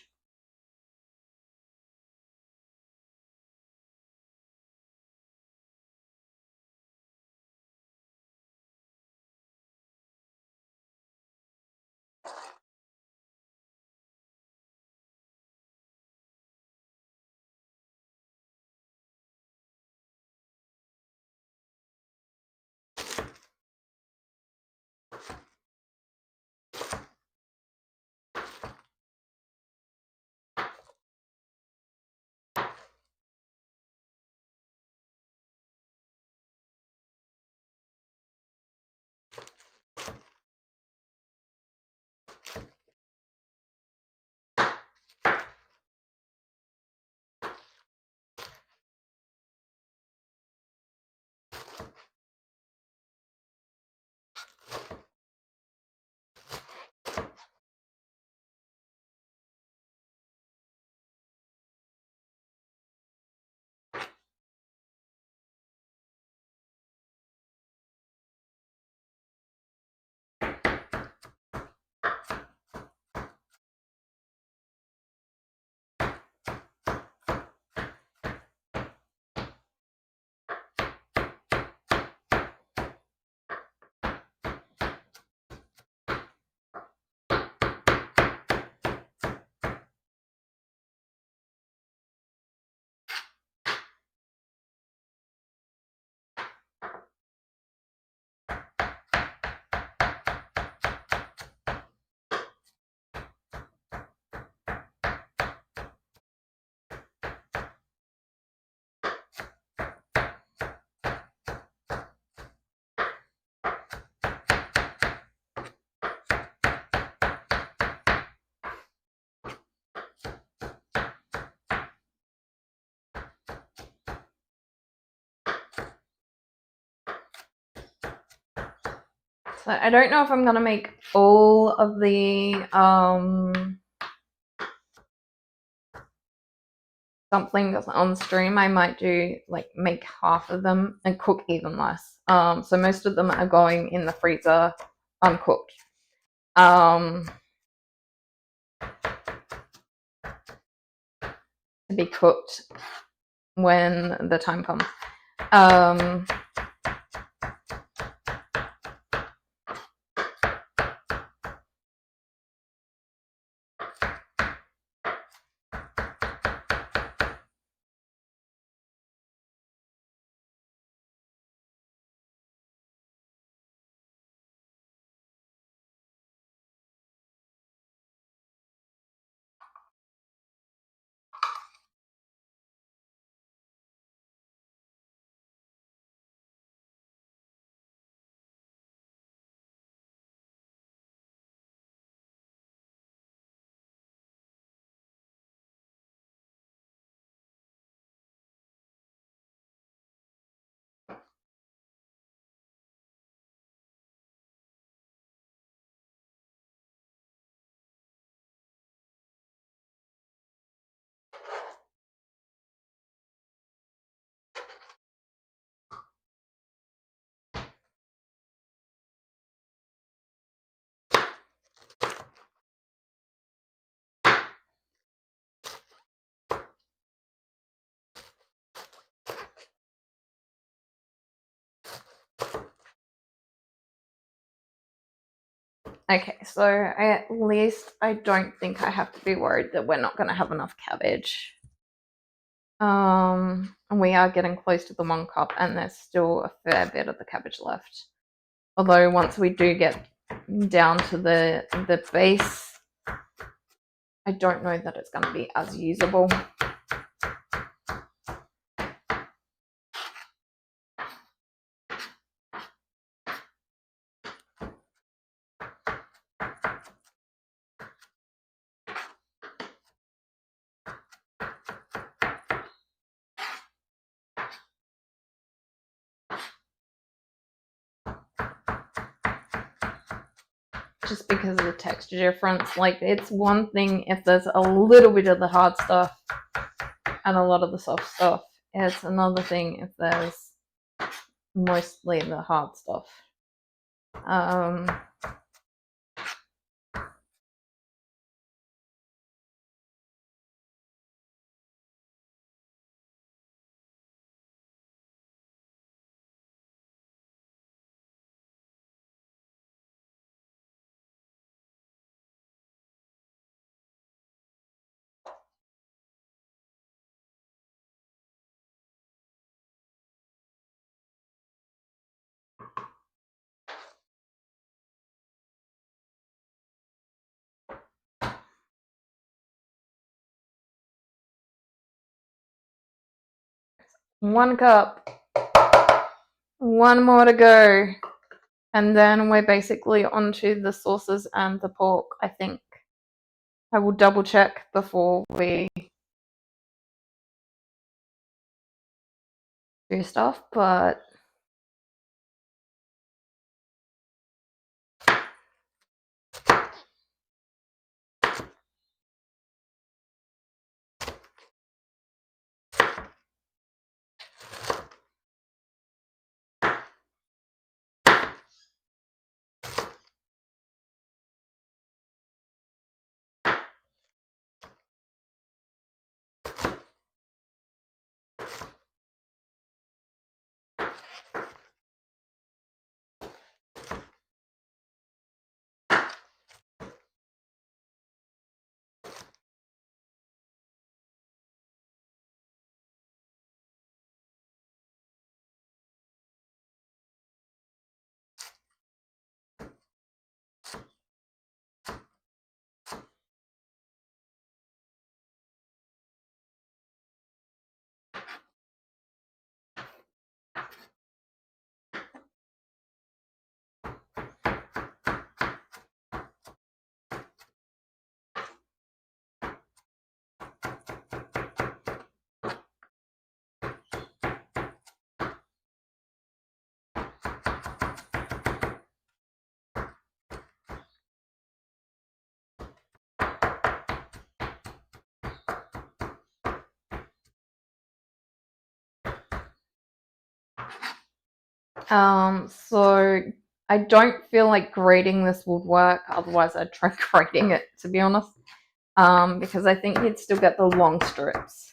So I don't know if I'm gonna make all of the dumplings on stream. I might do like make half of them and cook even less. So most of them are going in the freezer uncooked. To be cooked when the time comes. Okay, so at least I don't think I have to be worried that we're not going to have enough cabbage. And we are getting close to the 1 cup, and there's still a fair bit of the cabbage left. Although once we do get down to the base, I don't know that it's going to be as usable. just because of the texture difference. Like, it's one thing if there's a little bit of the hard stuff and a lot of the soft stuff. It's another thing if there's mostly the hard stuff. One cup. One more to go. And then we're basically onto the sauces and the pork, I think. I will double check before we do stuff, but so I don't feel like grating this would work. Otherwise, I'd try grating it, to be honest. Because I think you'd still get the long strips.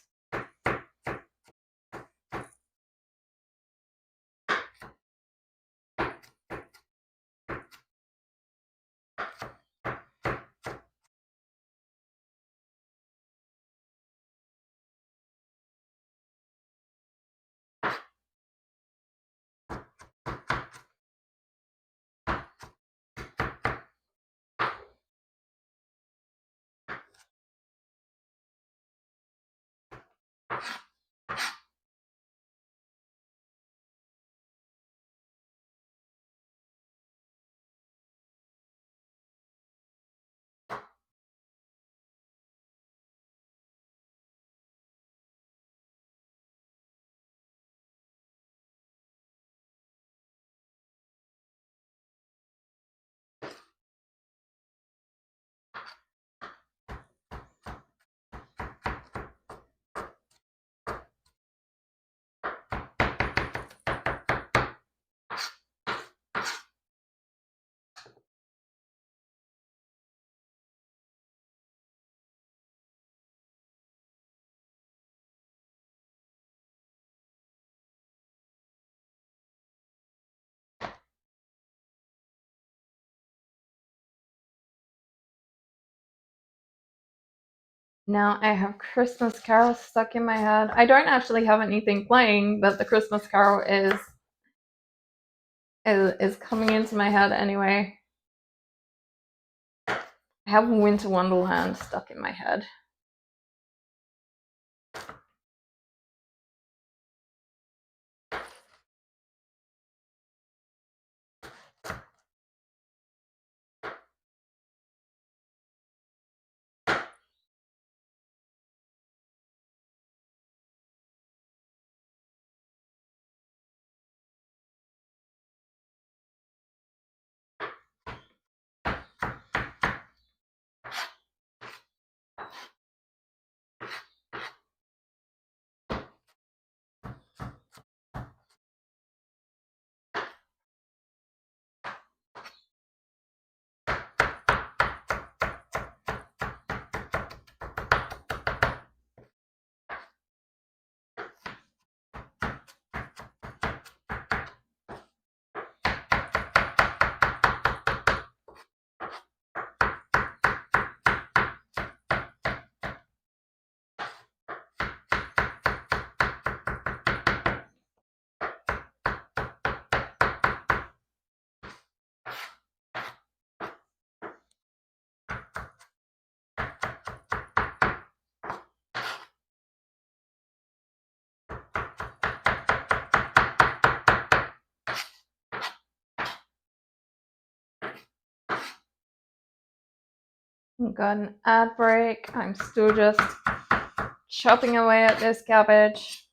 Now I have Christmas Carol stuck in my head. I don't actually have anything playing, but the Christmas Carol is coming into my head anyway. I have Winter Wonderland stuck in my head. Got an ad break. I'm still just chopping away at this cabbage.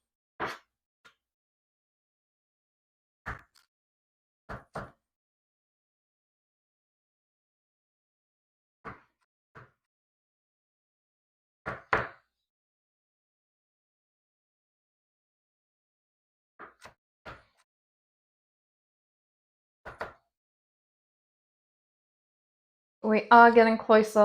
We are getting closer.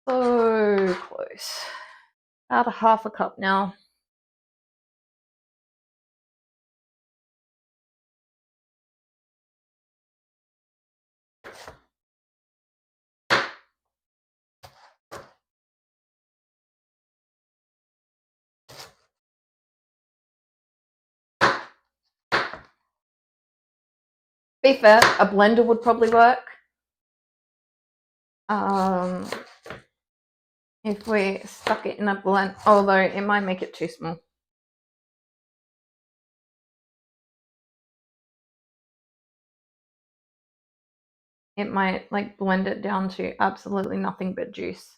So close. About a half a cup now. Be fair, a blender would probably work. If we stuck it in a blend, although it might make it too small. It might like blend it down to absolutely nothing but juice.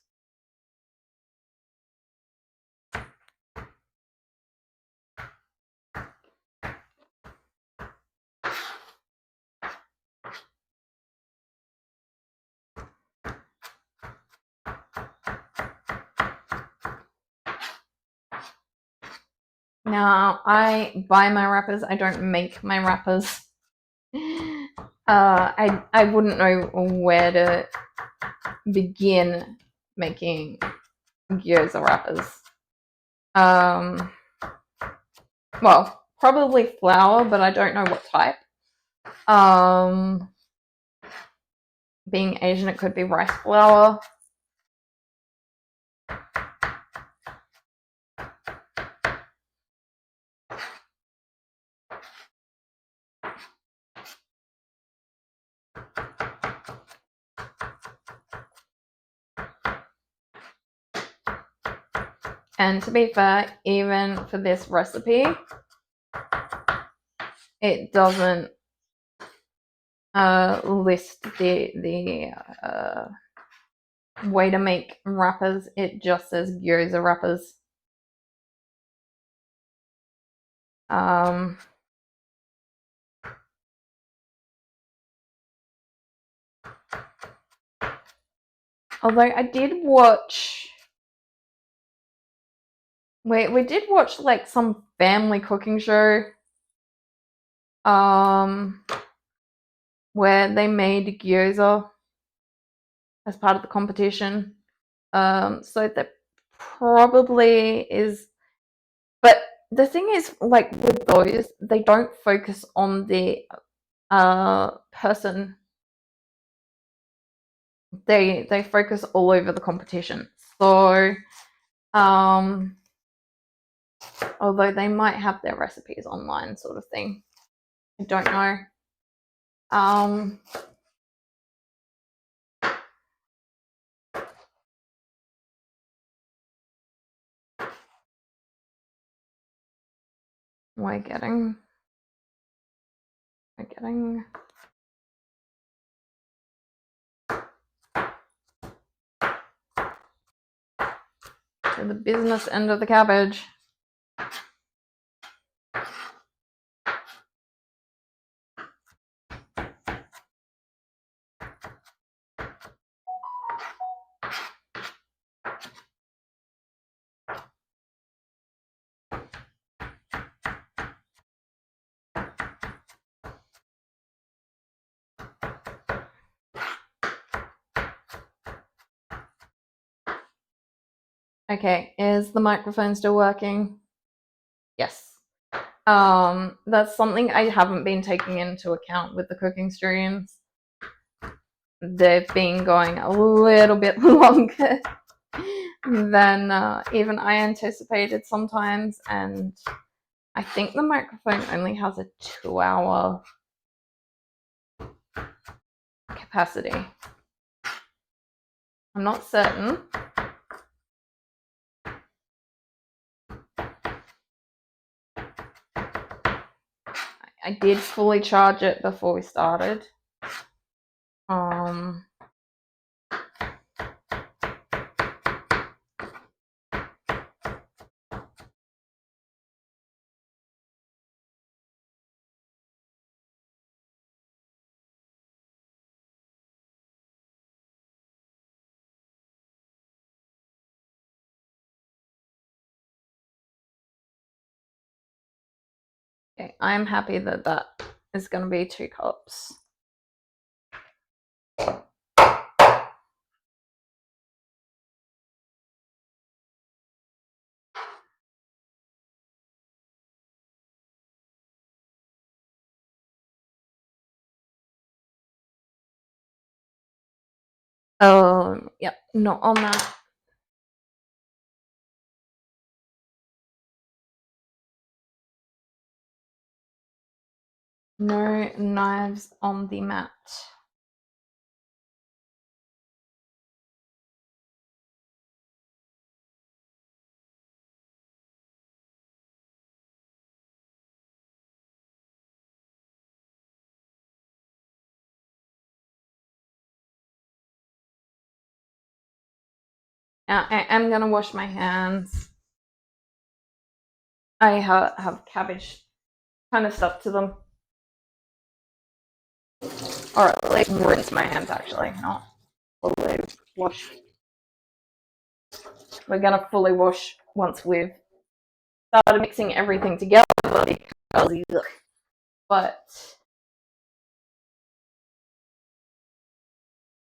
Now, I buy my wrappers. I don't make my wrappers. I wouldn't know where to begin making gyoza wrappers. Well, probably flour, but I don't know what type. Being Asian, it could be rice flour. And to be fair, even for this recipe, it doesn't list the way to make wrappers. It just says gyoza wrappers. Although I did watch, we did watch like some family cooking show, where they made gyoza as part of the competition. So that probably is, but the thing is, like with those, they don't focus on the person. They focus all over the competition. So, although they might have their recipes online, sort of thing, I don't know. We're getting to the business end of the cabbage. Okay, is the microphone still working? Yes. That's something I haven't been taking into account with the cooking streams. They've been going a little bit longer than even I anticipated sometimes, and I think the microphone only has a 2-hour capacity. I'm not certain. I did fully charge it before we started. Okay, I'm happy that that is going to be 2 cups. Yep, not on that. No knives on the mat. I am going to wash my hands. I have cabbage kind of stuck to them. Or like rinse my hands actually, not fully wash. We're going to fully wash once we've started mixing everything together because, but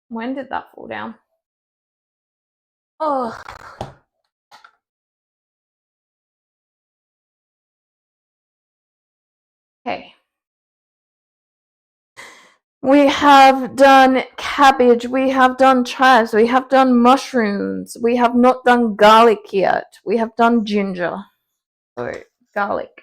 when did that fall down? Oh. Okay. We have done cabbage, we have done chives, we have done mushrooms, we have not done garlic yet. We have done ginger. So, garlic.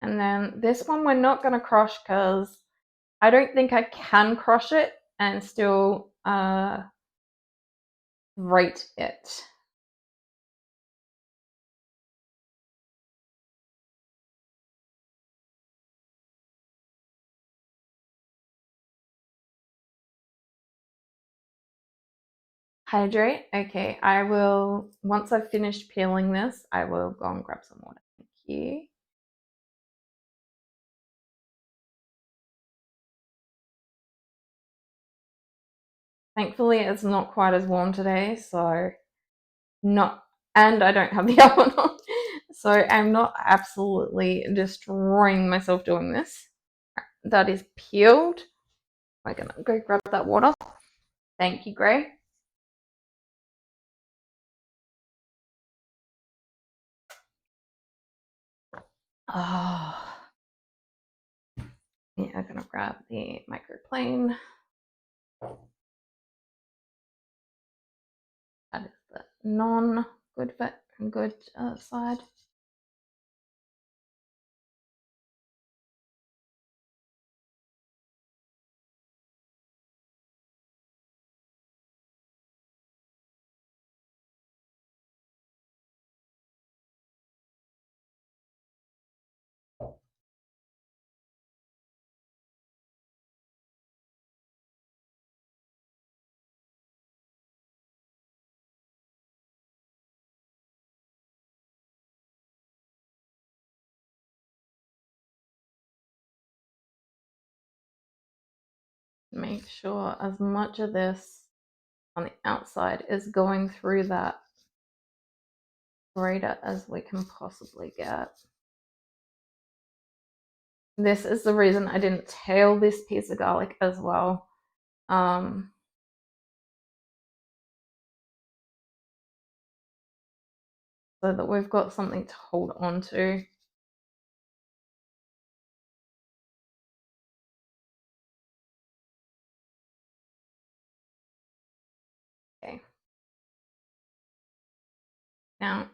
And then this one we're not going to crush because I don't think I can crush it and still rate it. Hydrate. Okay, I will, once I've finished peeling this, I will go and grab some water. Thank you. Thankfully, it's not quite as warm today, so not, and I don't have the oven on, so I'm not absolutely destroying myself doing this. That is peeled. We're gonna go grab that water. Thank you, Gray. Oh. Yeah, I'm gonna grab the microplane. That is the non-good side. make sure as much of this on the outside is going through that grater as we can possibly get. This is the reason I didn't tail this piece of garlic as well. So that we've got something to hold on to. Okay. Now,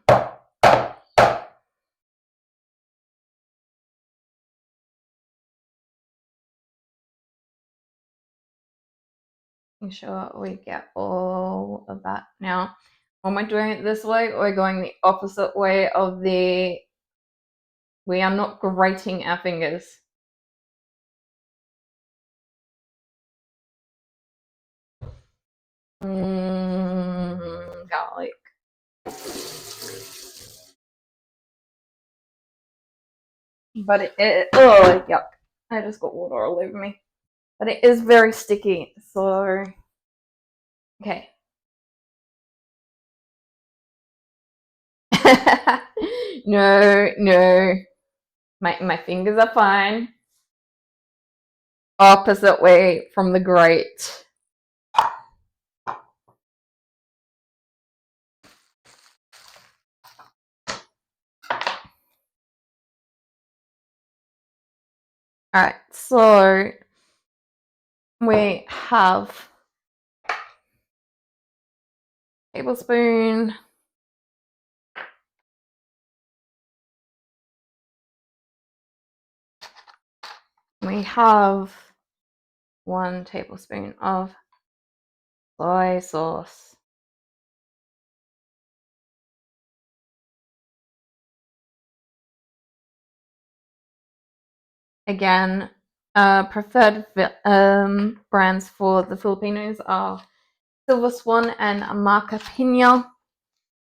make sure we get all of that. Now, am I doing it this way or going the opposite way of the... We are not grating our fingers. Garlic. But oh, yuck. I just got water all over me. But it is very sticky, so... Okay. No. My fingers are fine. Opposite way from the grate. Alright, so we have tablespoon. We have 1 tablespoon of soy sauce. Again, preferred brands for the Filipinos are Silver Swan and Marca Pina.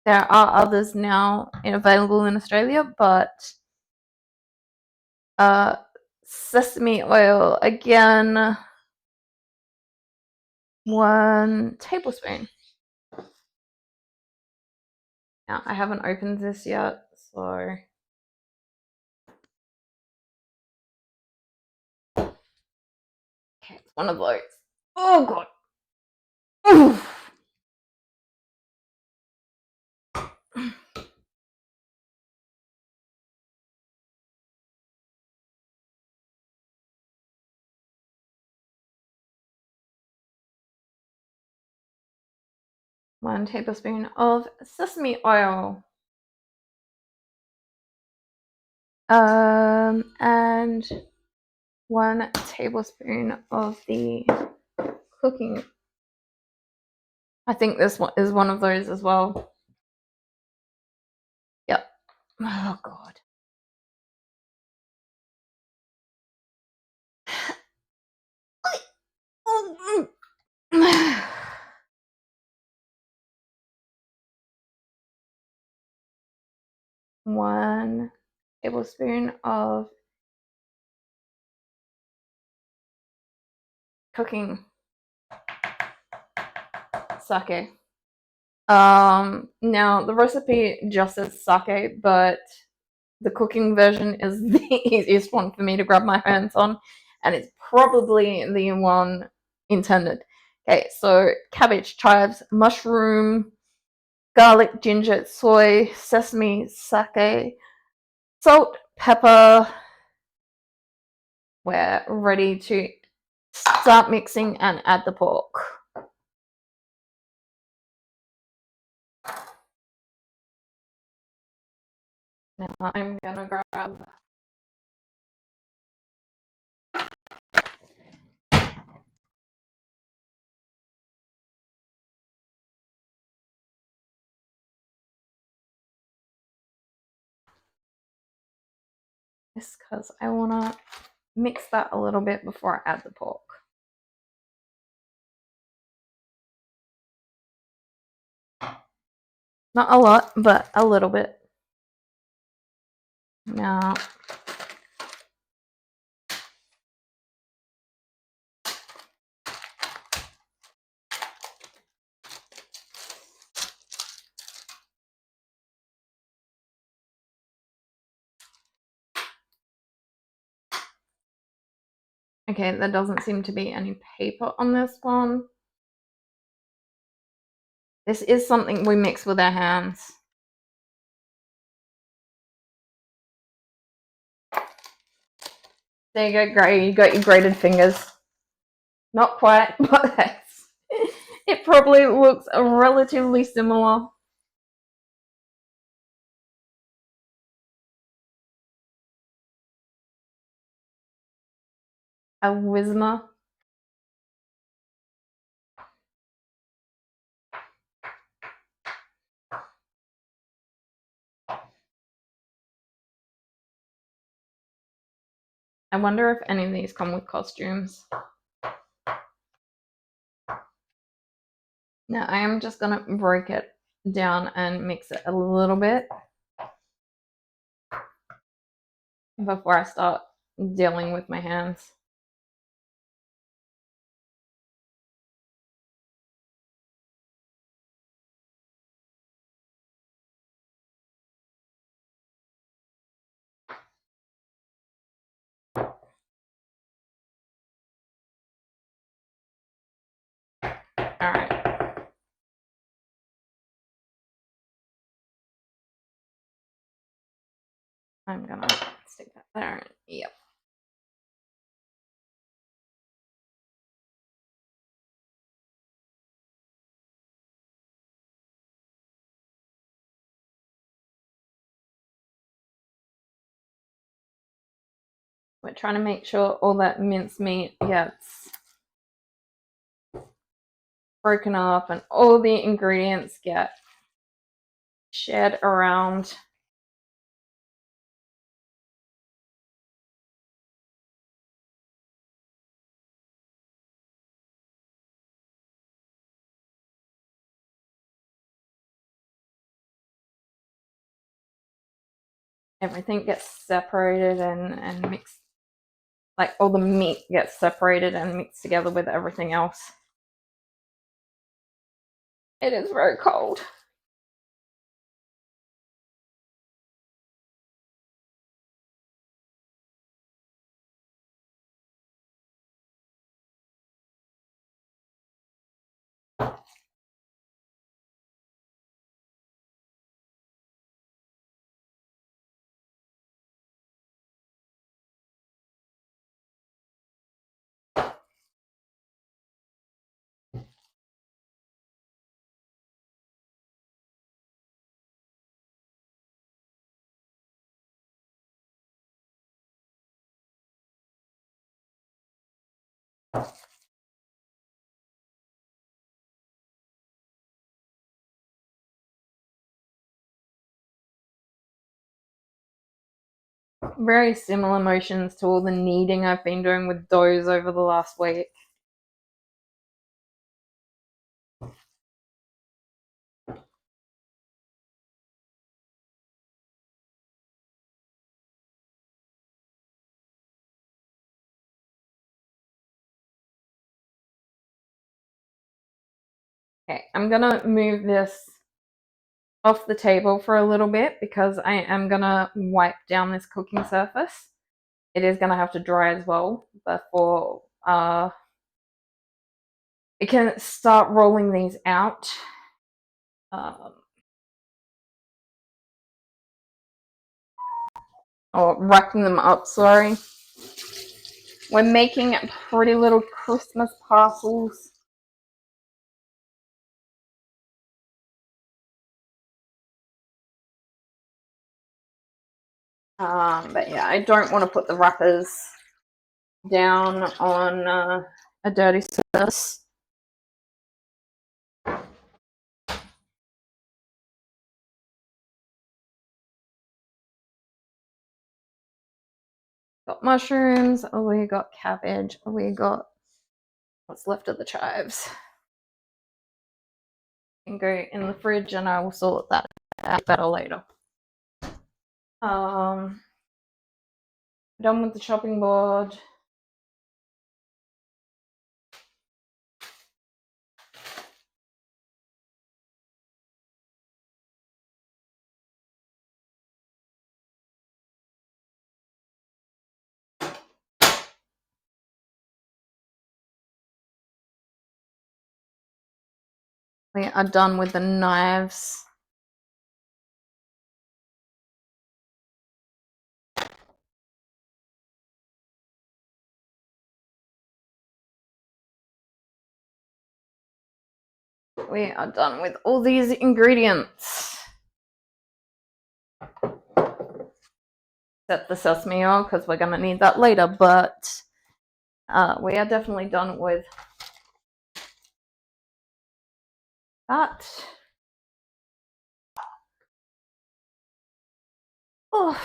There are others now available in Australia, but sesame oil, again, 1 tablespoon. Now, I haven't opened this yet, so... Okay, it's one of those. Oh, God. Oof. 1 tablespoon of sesame oil. And 1 tablespoon of the cooking. I think this one is one of those as well. Yep. Oh, God. One tablespoon of cooking sake. Now the recipe just says sake, but the cooking version is the easiest one for me to grab my hands on, and it's probably the one intended. Okay, so cabbage, chives, mushroom, garlic, ginger, soy, sesame, sake, salt, pepper. We're ready to start mixing and add the pork. Now I'm gonna grab this because I wanna mix that a little bit before I add the pork. Not a lot, but a little bit. Now, Okay, there doesn't seem to be any paper on this one. This is something we mix with our hands. There you go, Gray. You got your grated fingers. Not quite, but it probably looks relatively similar. A Wisma. I wonder if any of these come with costumes. Now I am just gonna break it down and mix it a little bit before I start dealing with my hands. Alright. I'm gonna stick that there. Yep. We're trying to make sure all that mincemeat gets broken up and all the ingredients get shared around. Everything gets separated and mixed. Like all the meat gets separated and mixed together with everything else. It is very cold. Very similar motions to all the kneading I've been doing with doughs over the last week. Okay, I'm gonna move this off the table for a little bit because I am gonna wipe down this cooking surface. It is gonna have to dry as well before we can start rolling these out. Or wrapping them up, sorry. We're making pretty little Christmas parcels. But yeah, I don't want to put the wrappers down on a dirty surface. Got mushrooms, we got cabbage, we got what's left of the chives. Can go in the fridge and I will sort that out better later. Done with the chopping board. We are done with the knives. We are done with all these ingredients. Set the sesame oil because we're going to need that later, but we are definitely done with that. Oh.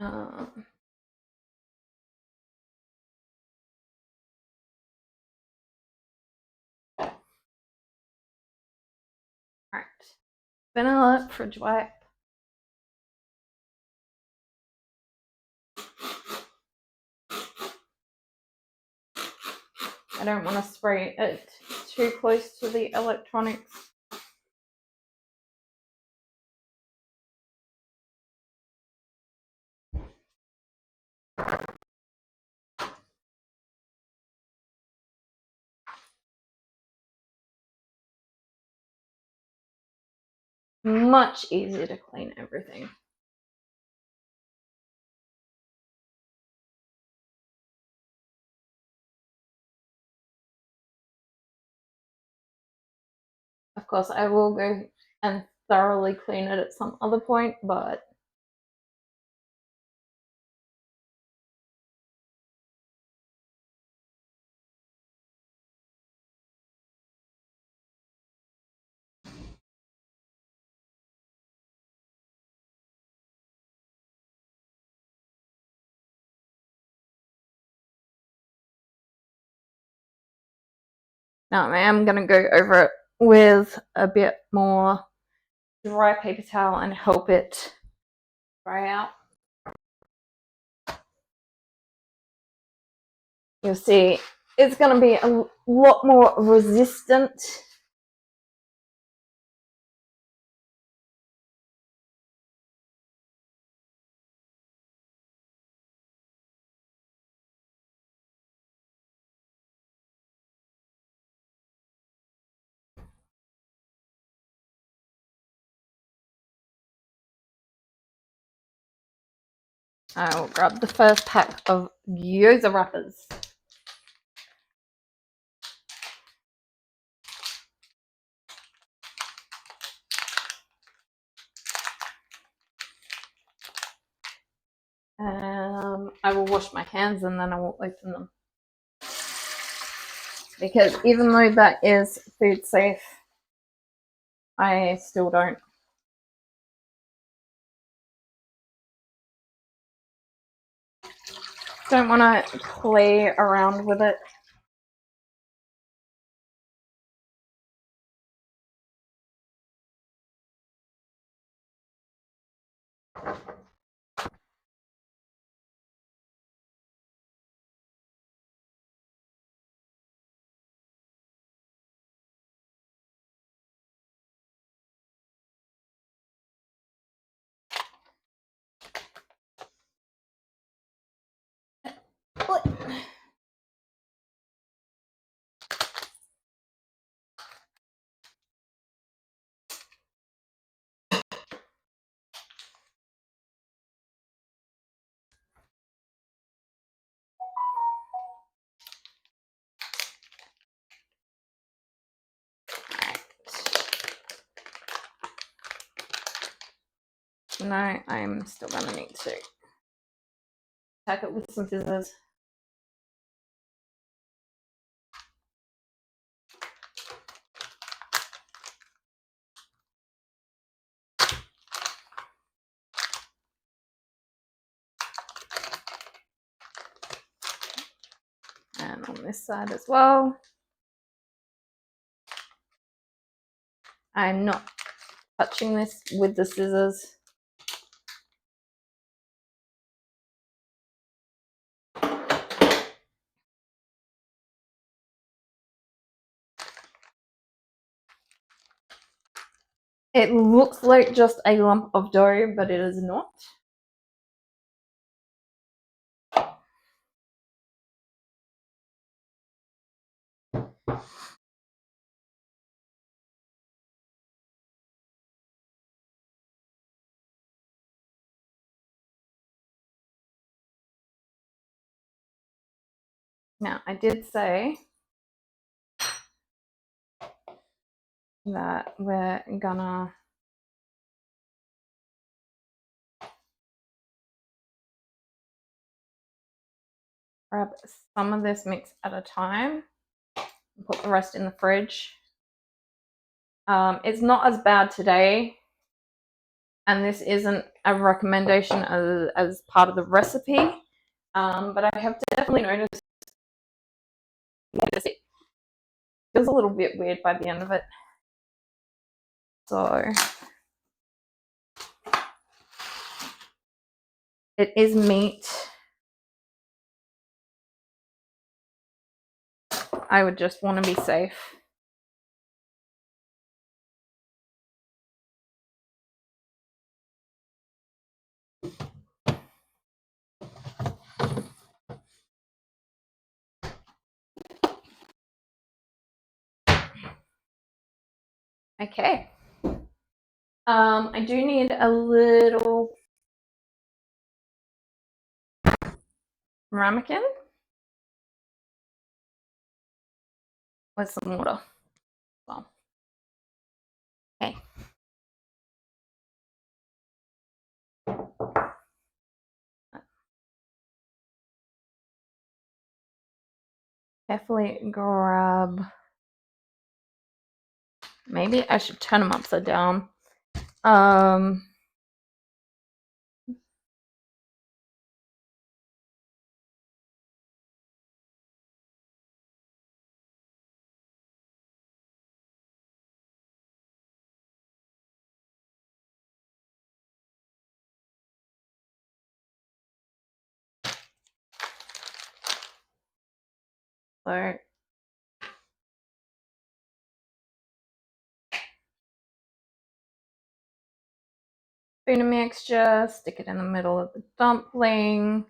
Alright. Vanilla fridge wipe. I don't want to spray it too close to the electronics. Much easier to clean everything. Of course, I will go and thoroughly clean it at some other point, but now I am going to go over it with a bit more dry paper towel and help it dry out. You'll see it's going to be a lot more resistant. I will grab the first pack of gyoza wrappers. I will wash my hands and then I will open them. Because even though that is food safe, I still don't want to play around with it. No, I'm still going to need to tack it with some scissors. And on this side as well. I'm not touching this with the scissors. It looks like just a lump of dough, but it is not. Now, I did say that we're gonna grab some of this mix at a time and put the rest in the fridge. It's not as bad today, and this isn't a recommendation as part of the recipe, but I have definitely noticed it feels a little bit weird by the end of it. So it is meat. I would just want to be safe. Okay. I do need a little ramekin with some water. Well, okay. Carefully grab. Maybe I should turn them upside down. So tuna mixture, stick it in the middle of the dumpling.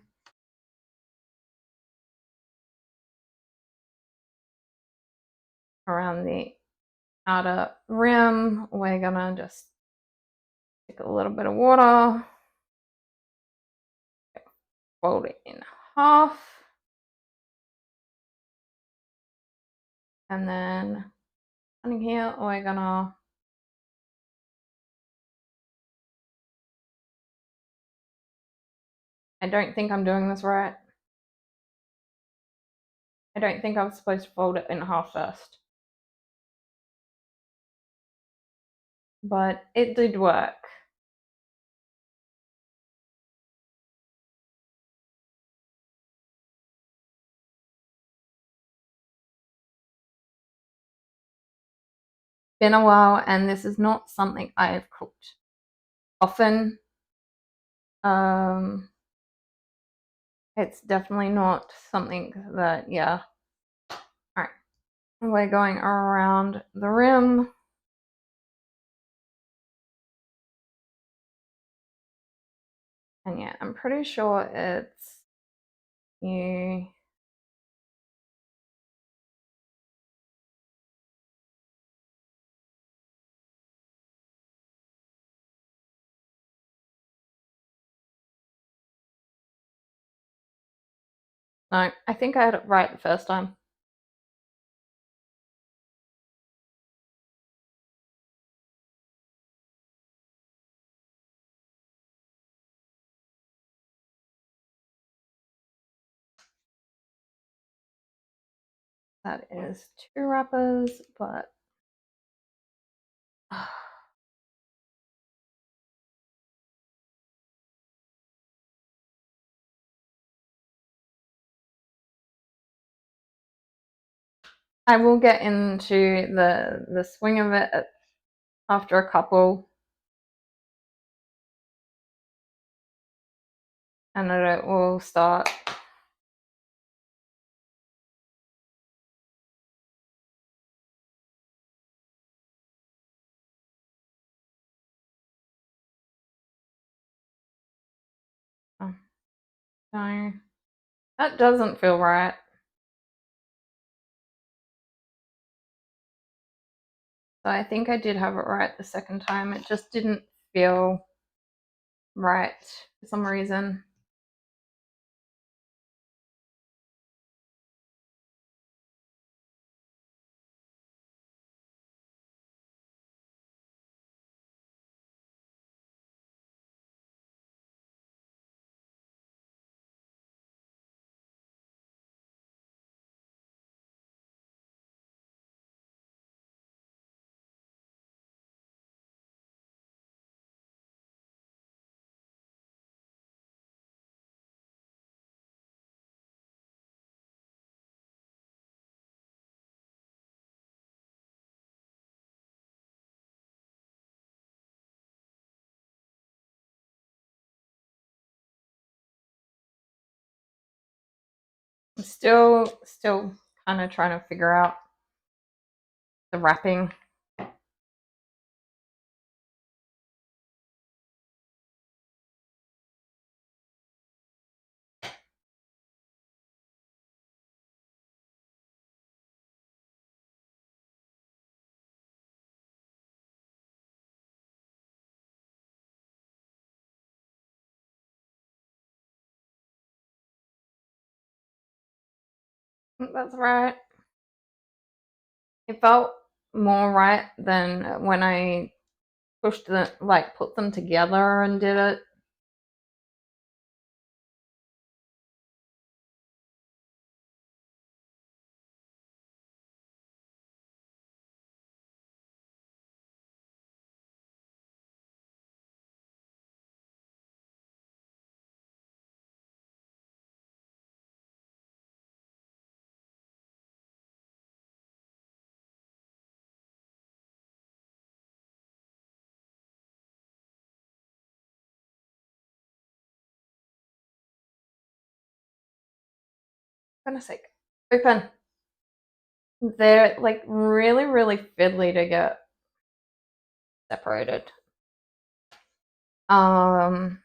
Around the outer rim, we're gonna just stick a little bit of water, fold it in half, and then on here we're gonna I don't think I'm doing this right. I don't think I was supposed to fold it in half first. But it did work. Been a while, and this is not something I have cooked often. It's definitely not something that, yeah. All right, we're going around the rim. And yeah, I'm pretty sure it's you. No, I think I had it right the first time. That is 2 wrappers, but I will get into the swing of it after a couple, and it will start. Oh, no, that doesn't feel right. So I think I did have it right the second time. It just didn't feel right for some reason. I'm still kind of trying to figure out the wrapping. That's right. It felt more right than when I pushed the put them together and did it. For goodness sake. Open. They're like really, really fiddly to get separated. Um,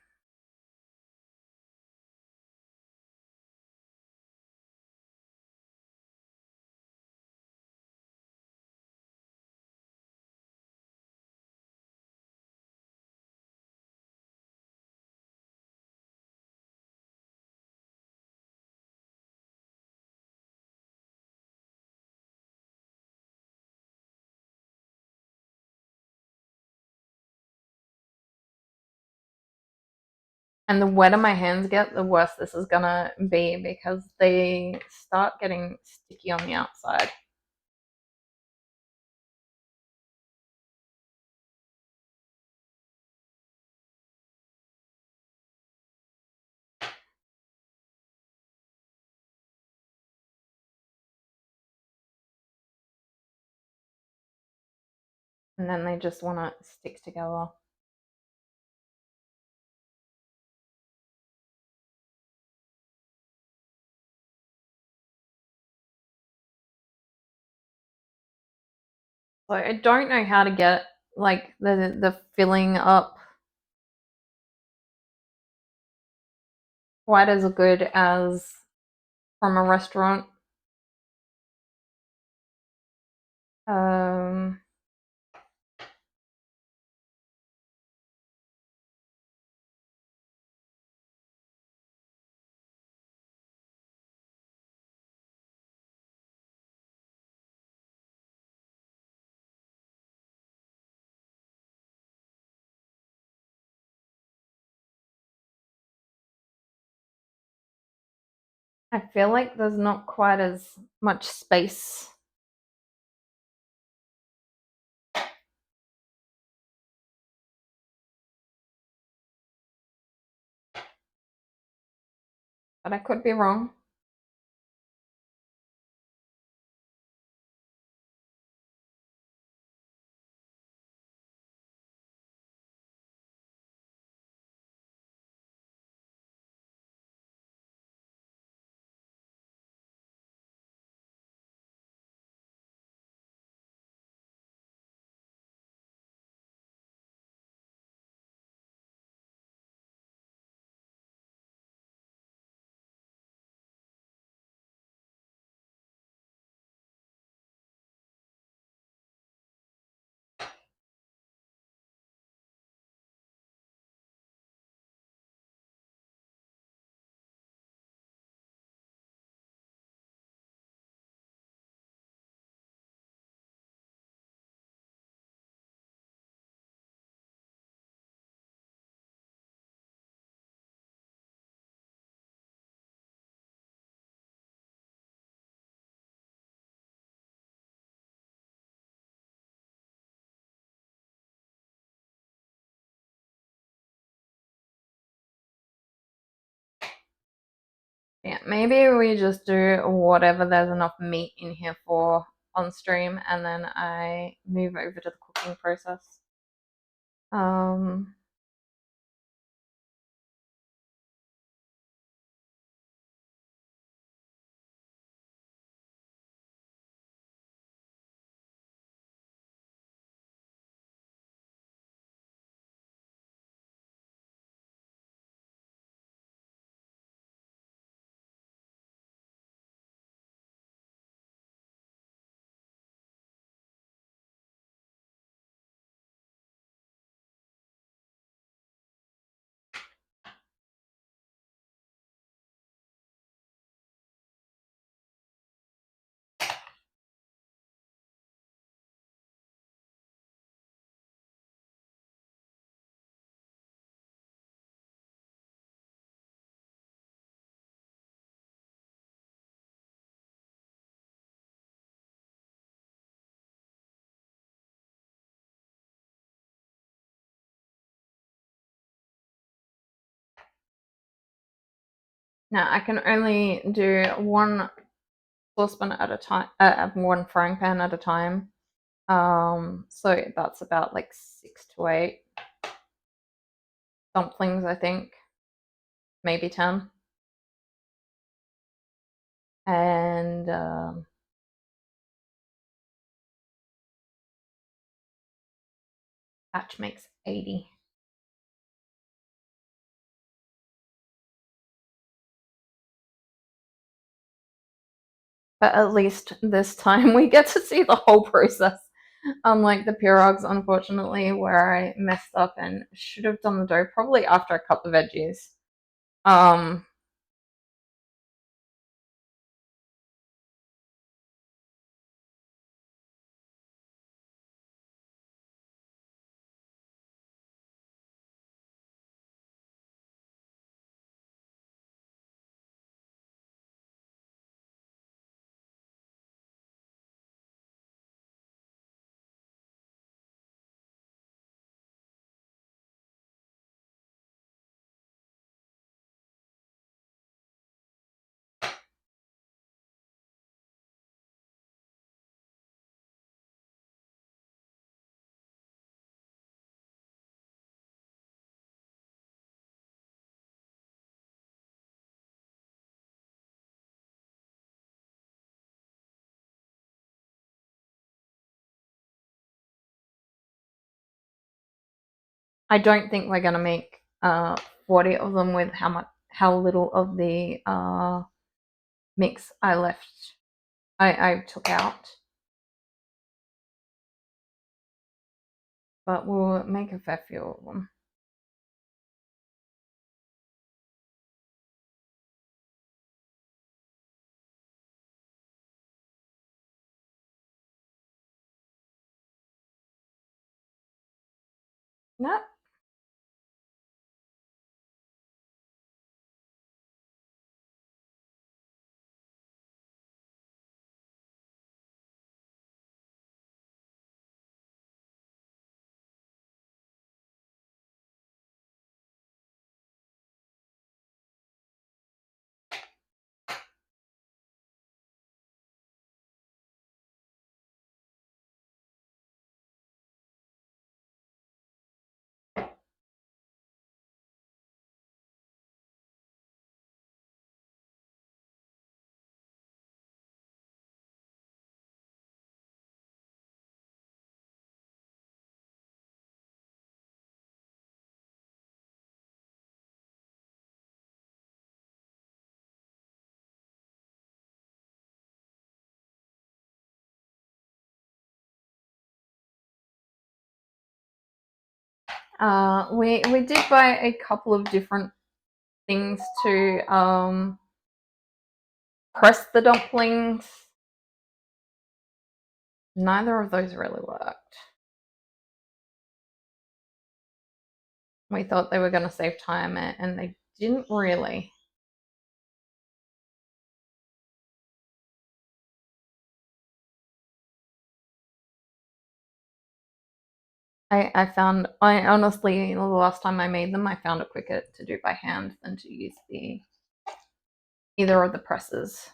and the wetter my hands get, the worse this is gonna be because they start getting sticky on the outside. And then they just want to stick together. So I don't know how to get like the filling up quite as good as from a restaurant. Um, I feel like there's not quite as much space. But I could be wrong. Yeah, maybe we just do whatever there's enough meat in here for on stream, and then I move over to the cooking process. Now I can only do one saucepan at a time, one frying pan at a time. So that's about like 6 to 8 dumplings, I think, maybe 10. And batch makes 80. But at least this time we get to see the whole process. Unlike the pirogues, unfortunately, where I messed up and should have done the dough probably after I cut the veggies. Um, I don't think we're gonna make 40 of them with how little of the mix I took out. But we'll make a fair few of them. No. We did buy a couple of different things to press the dumplings. Neither of those really worked. We thought they were going to save time, and they didn't really. I honestly, the last time I made them, I found it quicker to do by hand than to use the either of the presses.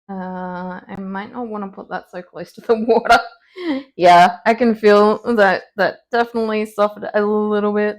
I might not want to put that so close to the water. Yeah, I can feel that definitely softened a little bit.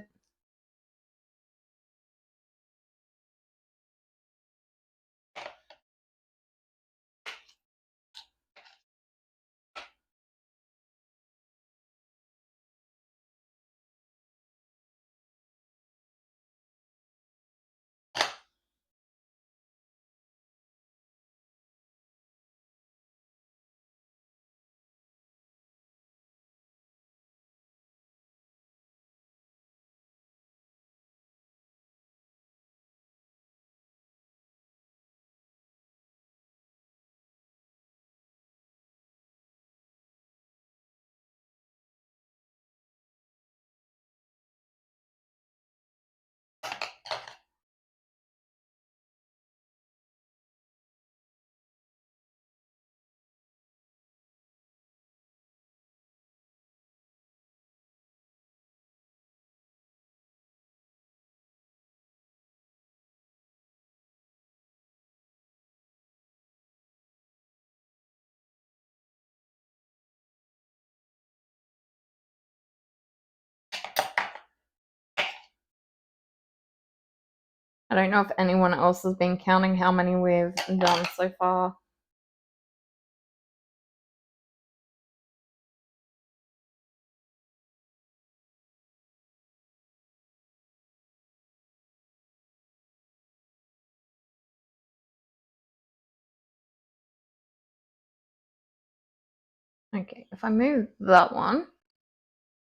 I don't know if anyone else has been counting how many we've done so far. Okay, if I move that one,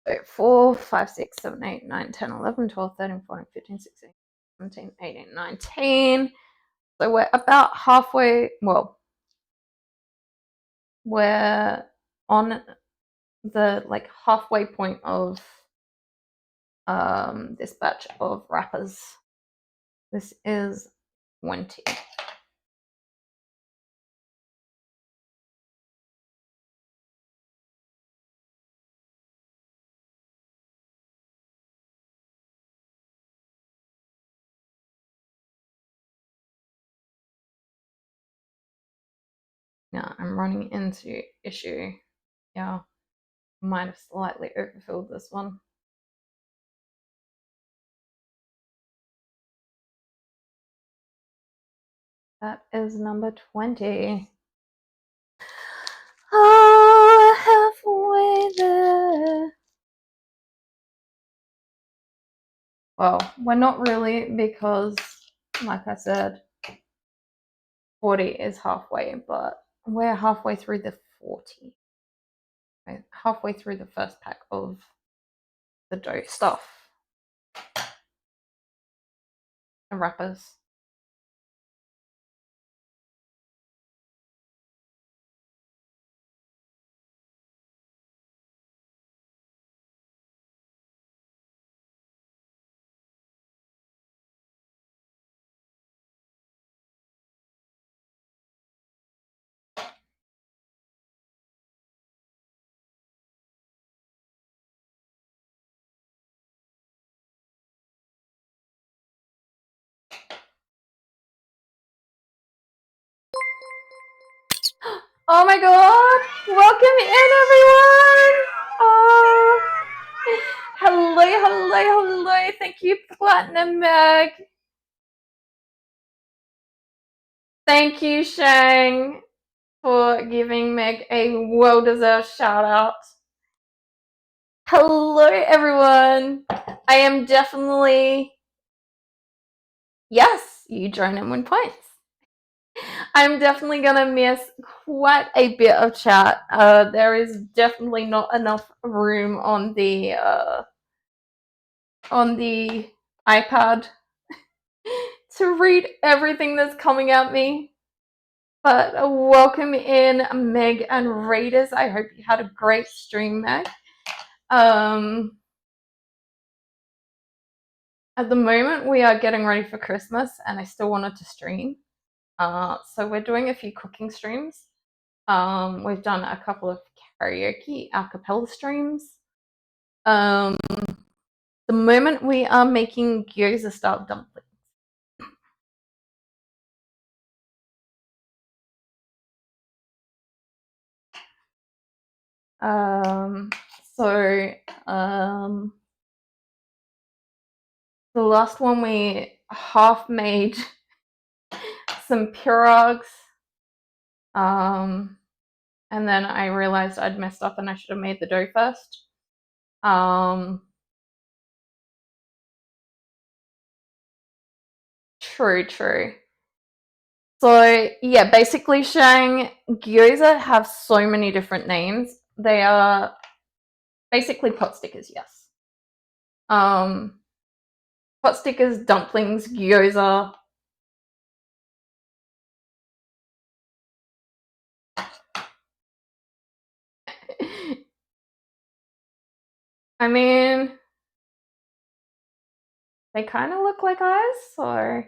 so 4, 5, 6, 7, 8, 9, 10, 11, 12, 13, 14, 15, 16, 17, 18, 19. So we're about halfway, well, we're on the like halfway point of this batch of wrappers. This is 20. Now I'm running into issue. Yeah, might have slightly overfilled this one. That is number 20. Oh, halfway there. Well, we're not really because, like I said, 40 is halfway, but we're halfway through the 40. We're halfway through the first pack of the dough stuff. The wrappers. Oh my god! Welcome in, everyone! Oh, hello. Thank you, Platinum Meg. Thank you, Shang, for giving Meg a well-deserved shout out. Hello, everyone. I am definitely. Yes, you join and win points. I'm definitely gonna miss quite a bit of chat. There is definitely not enough room on the iPad to read everything that's coming at me. But welcome in, Meg and Raiders. I hope you had a great stream, Meg. At the moment, we are getting ready for Christmas, and I still wanted to stream. So we're doing a few cooking streams. We've done a couple of karaoke a cappella streams. The moment we are making gyoza style dumplings. The last one we half made some pirogues. And then I realized I'd messed up and I should have made the dough first. True. So yeah, basically, Shang, gyoza have so many different names. They are basically pot stickers, yes. Pot stickers, dumplings, gyoza. I mean, they kind of look like eyes, so.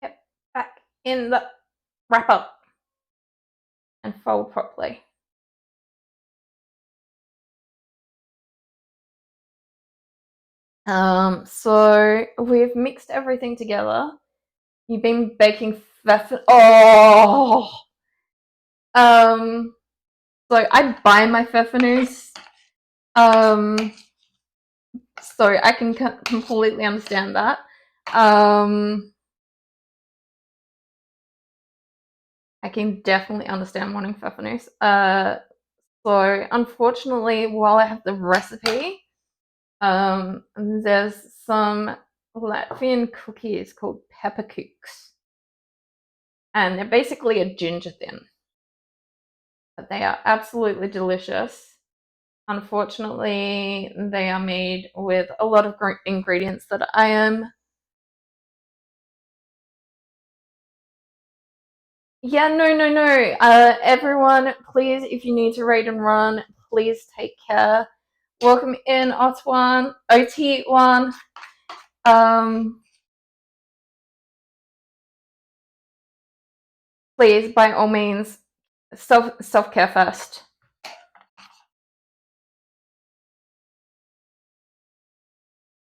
Get back in the wrapper and fold properly. So we've mixed everything together. You've been baking oh. So I buy my pfeffernuss. So I can completely understand that. I can definitely understand wanting pfeffernuss. So unfortunately, while I have the recipe, there's some Latvian cookies called peppercooks, and they're basically a ginger thin, but they are absolutely delicious. Unfortunately, they are made with a lot of ingredients that I am. Yeah, no. Everyone, please, if you need to raid and run, please take care. Welcome in, OT1. Please, by all means, self-care first.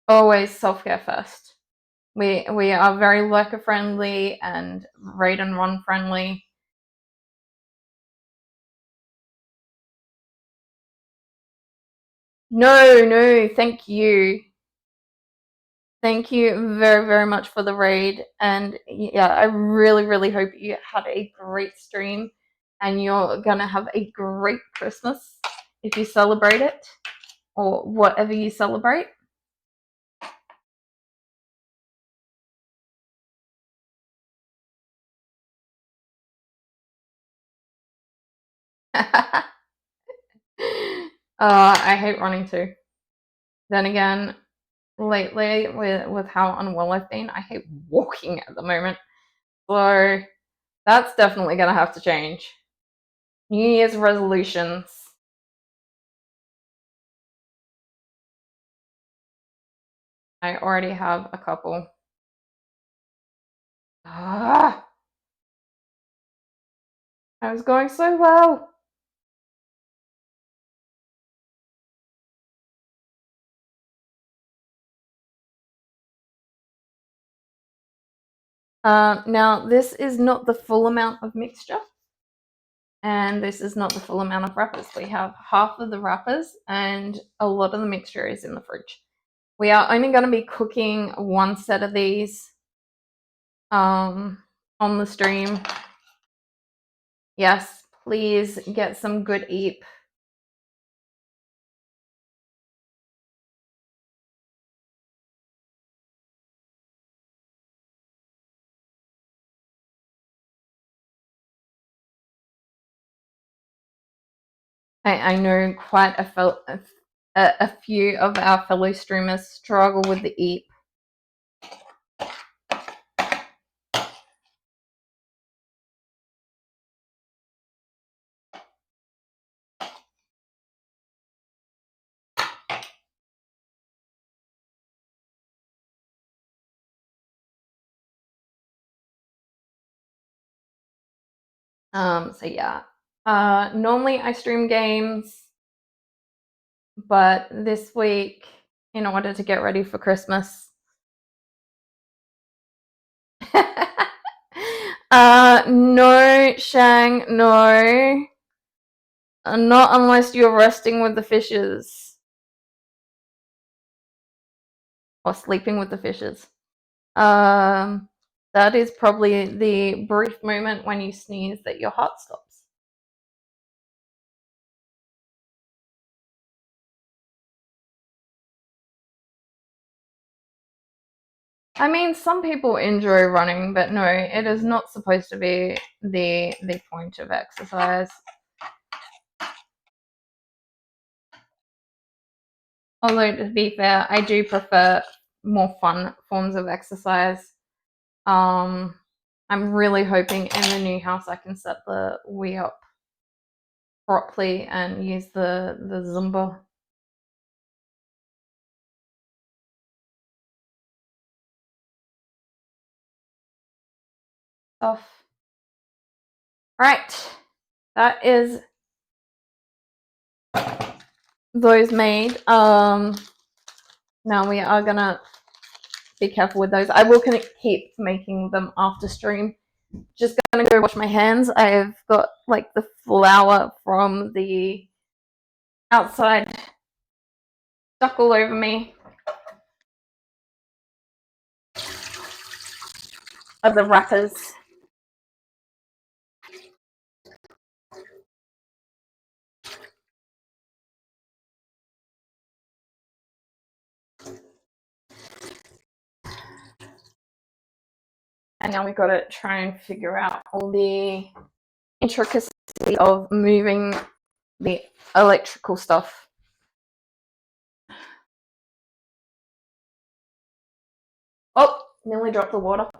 Always self-care first. We are very lurker friendly and raid and run friendly. No, thank you. Thank you very, very much for the raid. And yeah, I really, really hope you had a great stream and you're gonna have a great Christmas if you celebrate it or whatever you celebrate. I hate running too. Then again, lately with how unwell I've been, I hate walking at the moment. So that's definitely gonna have to change. New Year's resolutions. I already have a couple. I was going so well. Now, this is not the full amount of mixture, and this is not the full amount of wrappers. We have half of the wrappers, and a lot of the mixture is in the fridge. We are only going to be cooking one set of these on the stream. Yes, please get some good eep. I know quite a a few of our fellow streamers struggle with the eep. So yeah. Normally I stream games, but this week, in order to get ready for Christmas, no, Shang, no. Not unless you're resting with the fishes. Or sleeping with the fishes. That is probably the brief moment when you sneeze that your heart stops. I mean, some people enjoy running, but no, it is not supposed to be the point of exercise. Although, to be fair, I do prefer more fun forms of exercise. I'm really hoping in the new house I can set the Wii up properly and use the Zumba. Stuff. Right, that is those made. Now we are gonna be careful with those. I will keep making them after stream. Just gonna go wash my hands. I've got like the flour from the outside stuck all over me of the wrappers. And now we've got to try and figure out all the intricacies of moving the electrical stuff. Oh, nearly dropped the water.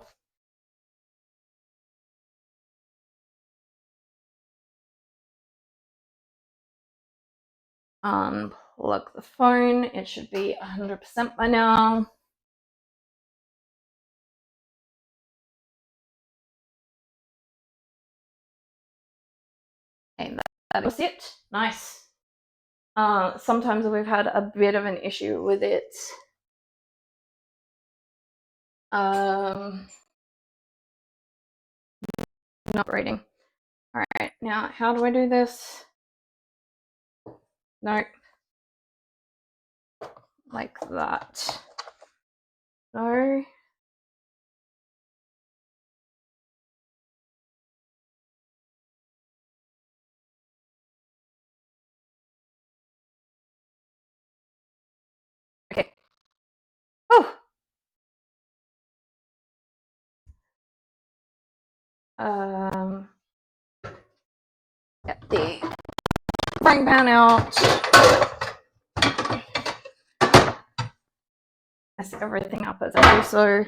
Unplug the phone. It should be 100% by now. Okay, that was it. Nice. Sometimes we've had a bit of an issue with it. Not rating. All right, now how do I do this? No, like that. No. Okay. Oh. Get the frying pan out. Mess everything up as I do so.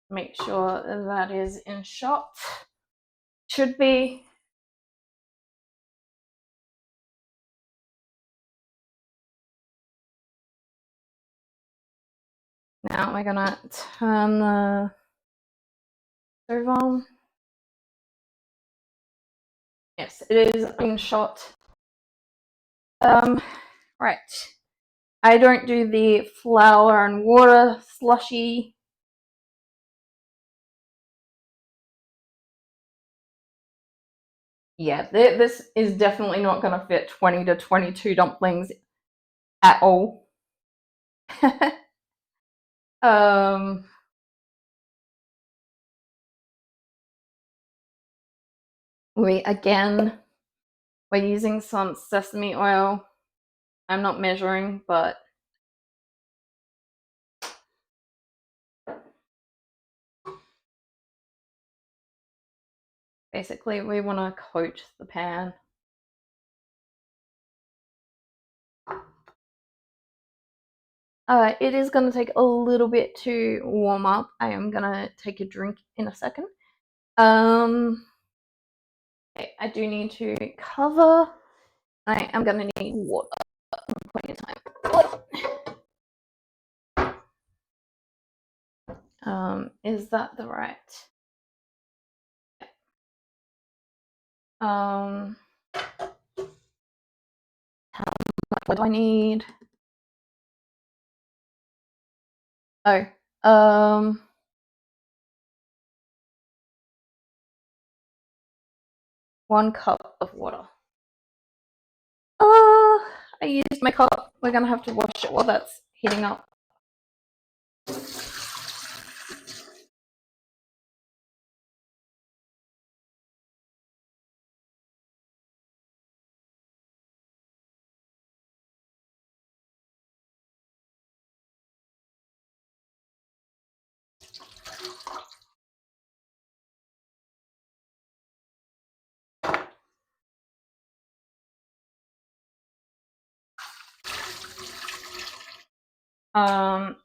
Make sure that is in shot. Should be. Now we're gonna turn the stove on. Yes, it is in shot. Right. I don't do the flour and water slushy. Yeah, this is definitely not going to fit 20 to 22 dumplings at all. We're using some sesame oil. I'm not measuring, but basically we want to coat the pan It is going to take a little bit to warm up. I am going to take a drink in a second. Okay, I do need to cover. I am going to need water. Plenty of time. Is that the right? How much do I need? Oh, 1 cup of water. I used my cup. We're gonna have to wash it while that's heating up.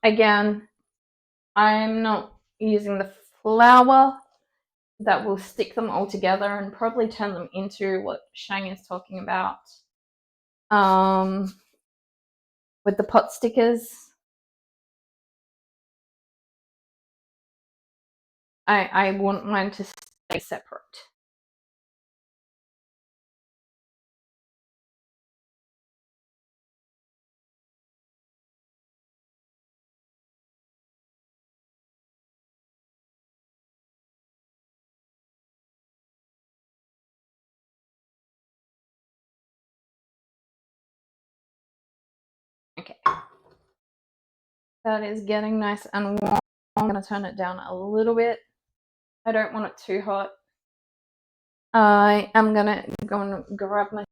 Again, I'm not using the flour. That will stick them all together and probably turn them into what Shang is talking about. With the pot stickers. I want mine to stay separate. Okay. That is getting nice and warm. I'm going to turn it down a little bit. I don't want it too hot. I am going to go and grab my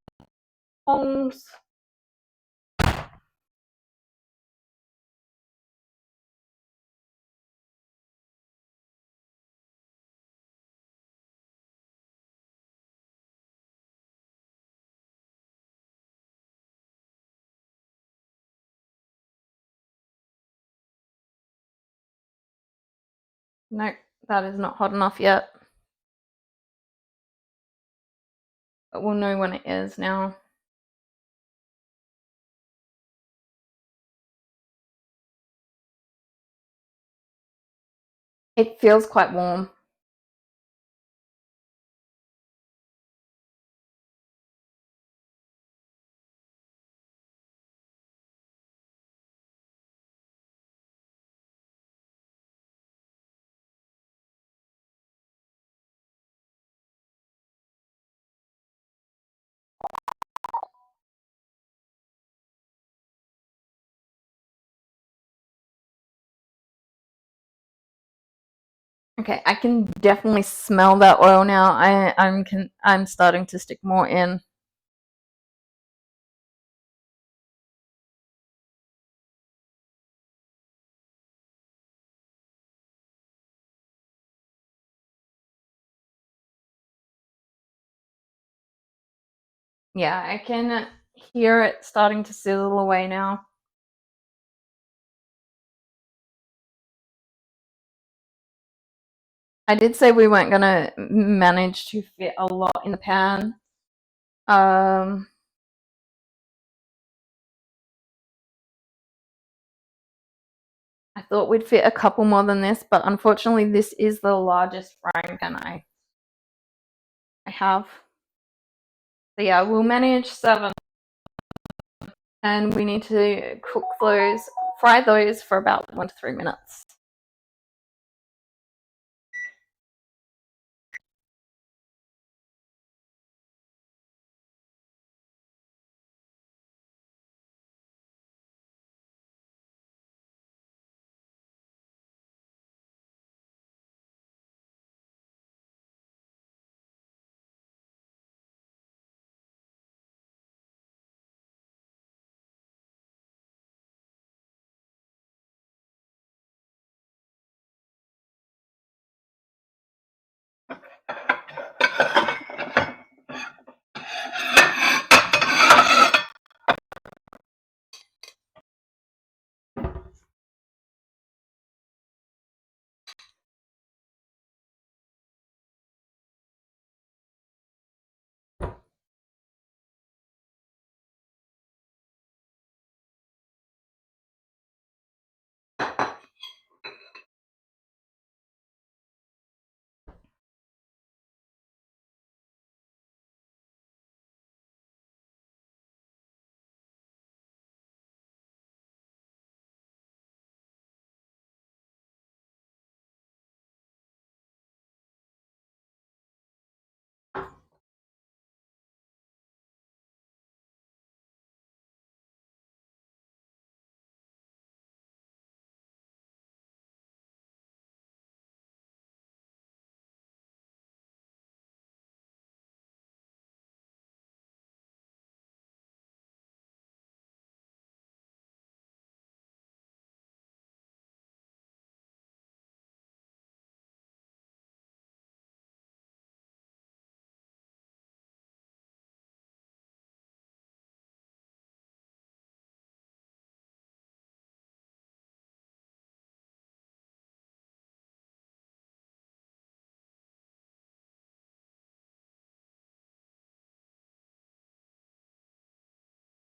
tongs. Nope, that is not hot enough yet. But we'll know when it is now. It feels quite warm. Okay, I can definitely smell that oil now. I'm starting to stick more in. Yeah, I can hear it starting to sizzle away now. I did say we weren't gonna manage to fit a lot in the pan. I thought we'd fit a couple more than this, but unfortunately this is the largest frying pan I have. So yeah, we'll manage 7. And we need to fry those for about 1 to 3 minutes.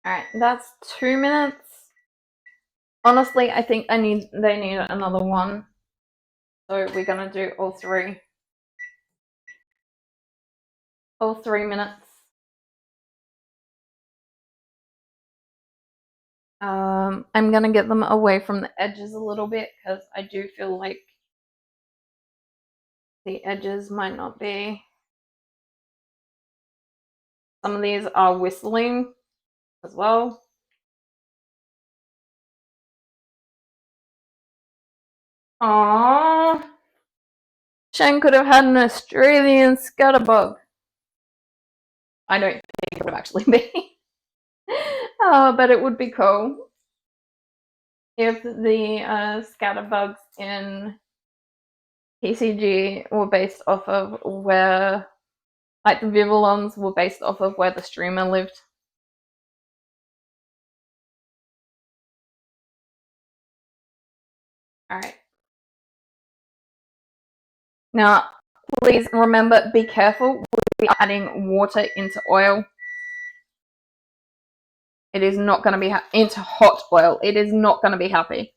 Alright, that's 2 minutes. Honestly, I think they need another one. So we're gonna do all 3. All 3 minutes. I'm gonna get them away from the edges a little bit because I do feel like the edges might not be. Some of these are whistling as well. Aww. Shane could have had an Australian scatterbug. I don't think it would have actually been. But it would be cool if the scatterbugs in PCG were based off of where, like the Vivillons were based off of where the streamer lived. Alright. Now, please remember, be careful with adding water into oil. It is not going to be into hot oil. It is not going to be happy.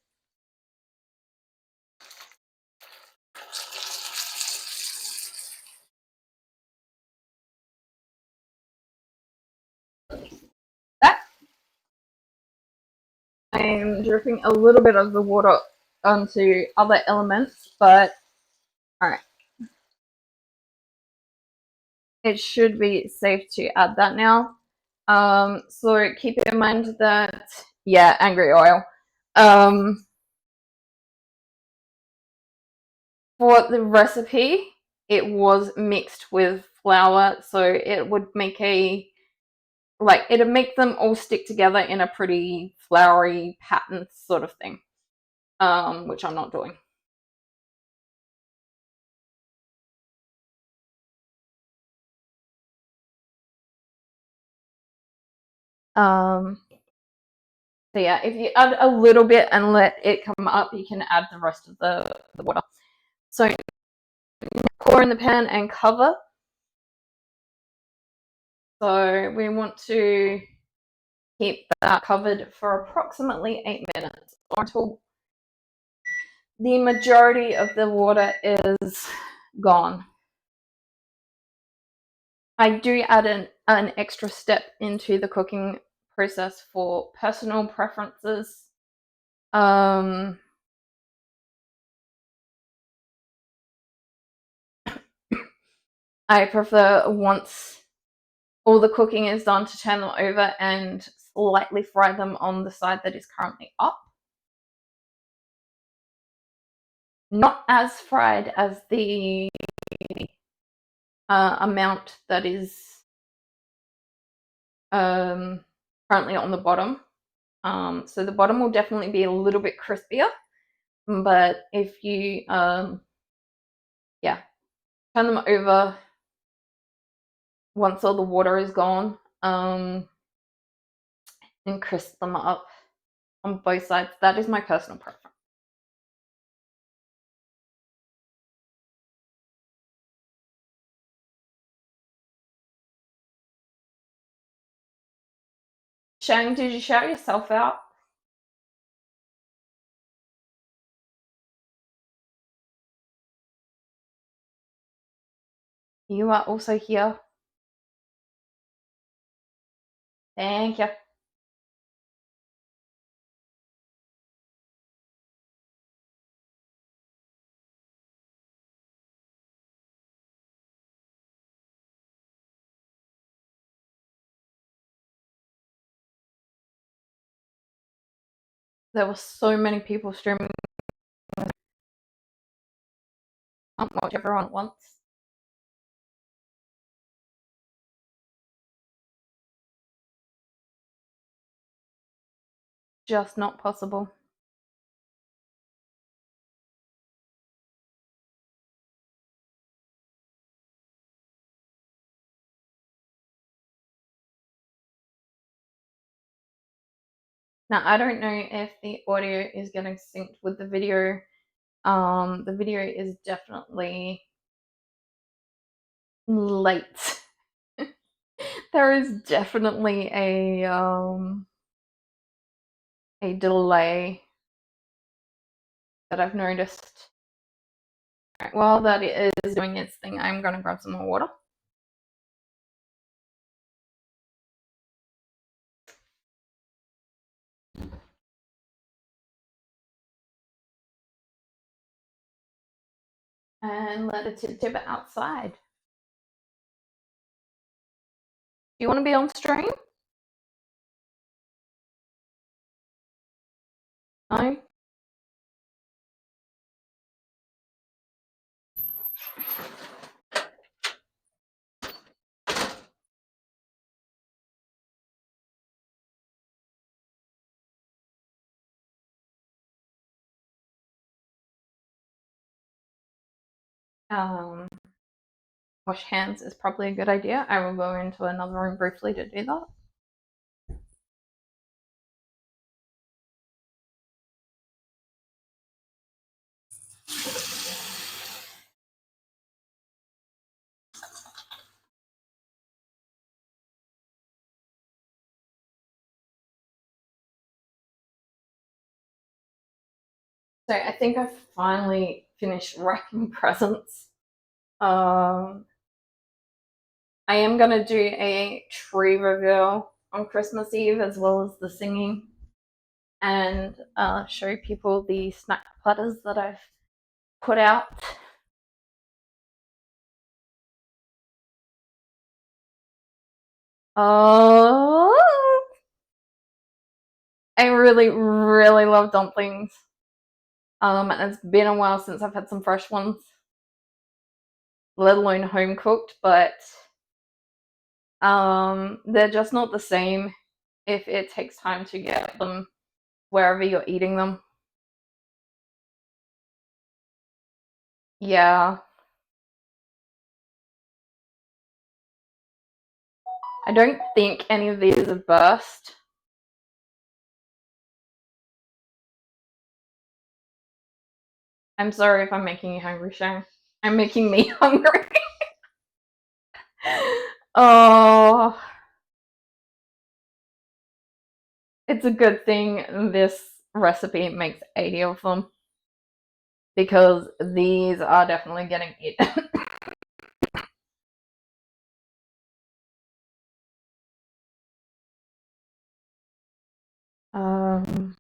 That I'm dripping a little bit of the water onto other elements, but alright. It should be safe to add that now. So keep in mind that, yeah, angry oil. For the recipe, it was mixed with flour, so it would make it'd make them all stick together in a pretty floury pattern sort of thing, which I'm not doing. So yeah, if you add a little bit and let it come up, you can add the rest of the water. So pour in the pan and cover. So we want to keep that covered for approximately 8 minutes or until the majority of the water is gone. I do add an extra step into the cooking process for personal preferences. I prefer, once all the cooking is done, to turn them over and slightly fry them on the side that is currently up. Not as fried as the amount that is currently on the bottom. So the bottom will definitely be a little bit crispier, but if you yeah, turn them over once all the water is gone, and crisp them up on both sides. That is my personal preference. Shane, did you shout yourself out? You are also here. Thank you. There were so many people streaming. I can't watch everyone at once. Just not possible. Now, I don't know if the audio is getting synced with the video. The video is definitely late. There is definitely a delay that I've noticed. Right, while that is doing its thing, I'm gonna grab some more water. And let it tip outside. Do you want to be on stream? No? Wash hands is probably a good idea. I will go into another room briefly to do that. So I think I finally finished wrapping presents. I am gonna do a tree reveal on Christmas Eve as well as the singing, and show people the snack platters that I've put out. Oh, I really, really love dumplings. And it's been a while since I've had some fresh ones, let alone home cooked, but they're just not the same if it takes time to get them wherever you're eating them. Yeah. I don't think any of these have burst. I'm sorry if I'm making you hungry, Shane. I'm making me hungry. Oh, it's a good thing this recipe makes 80 of them, because these are definitely getting eaten. um,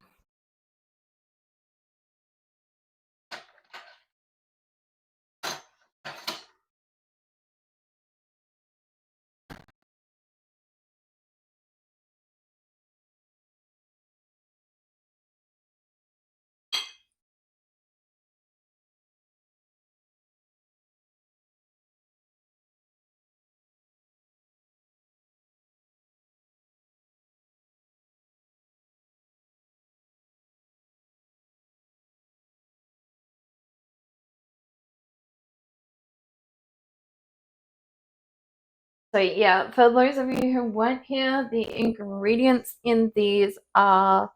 So yeah, for those of you who weren't here, the ingredients in these are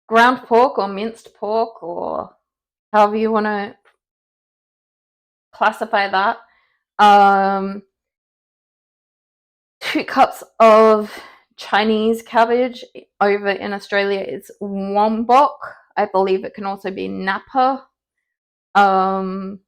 ground pork or minced pork, or however you want to classify that. 2 cups of Chinese cabbage. Over in Australia, it's wombok. I believe it can also be napa. Um,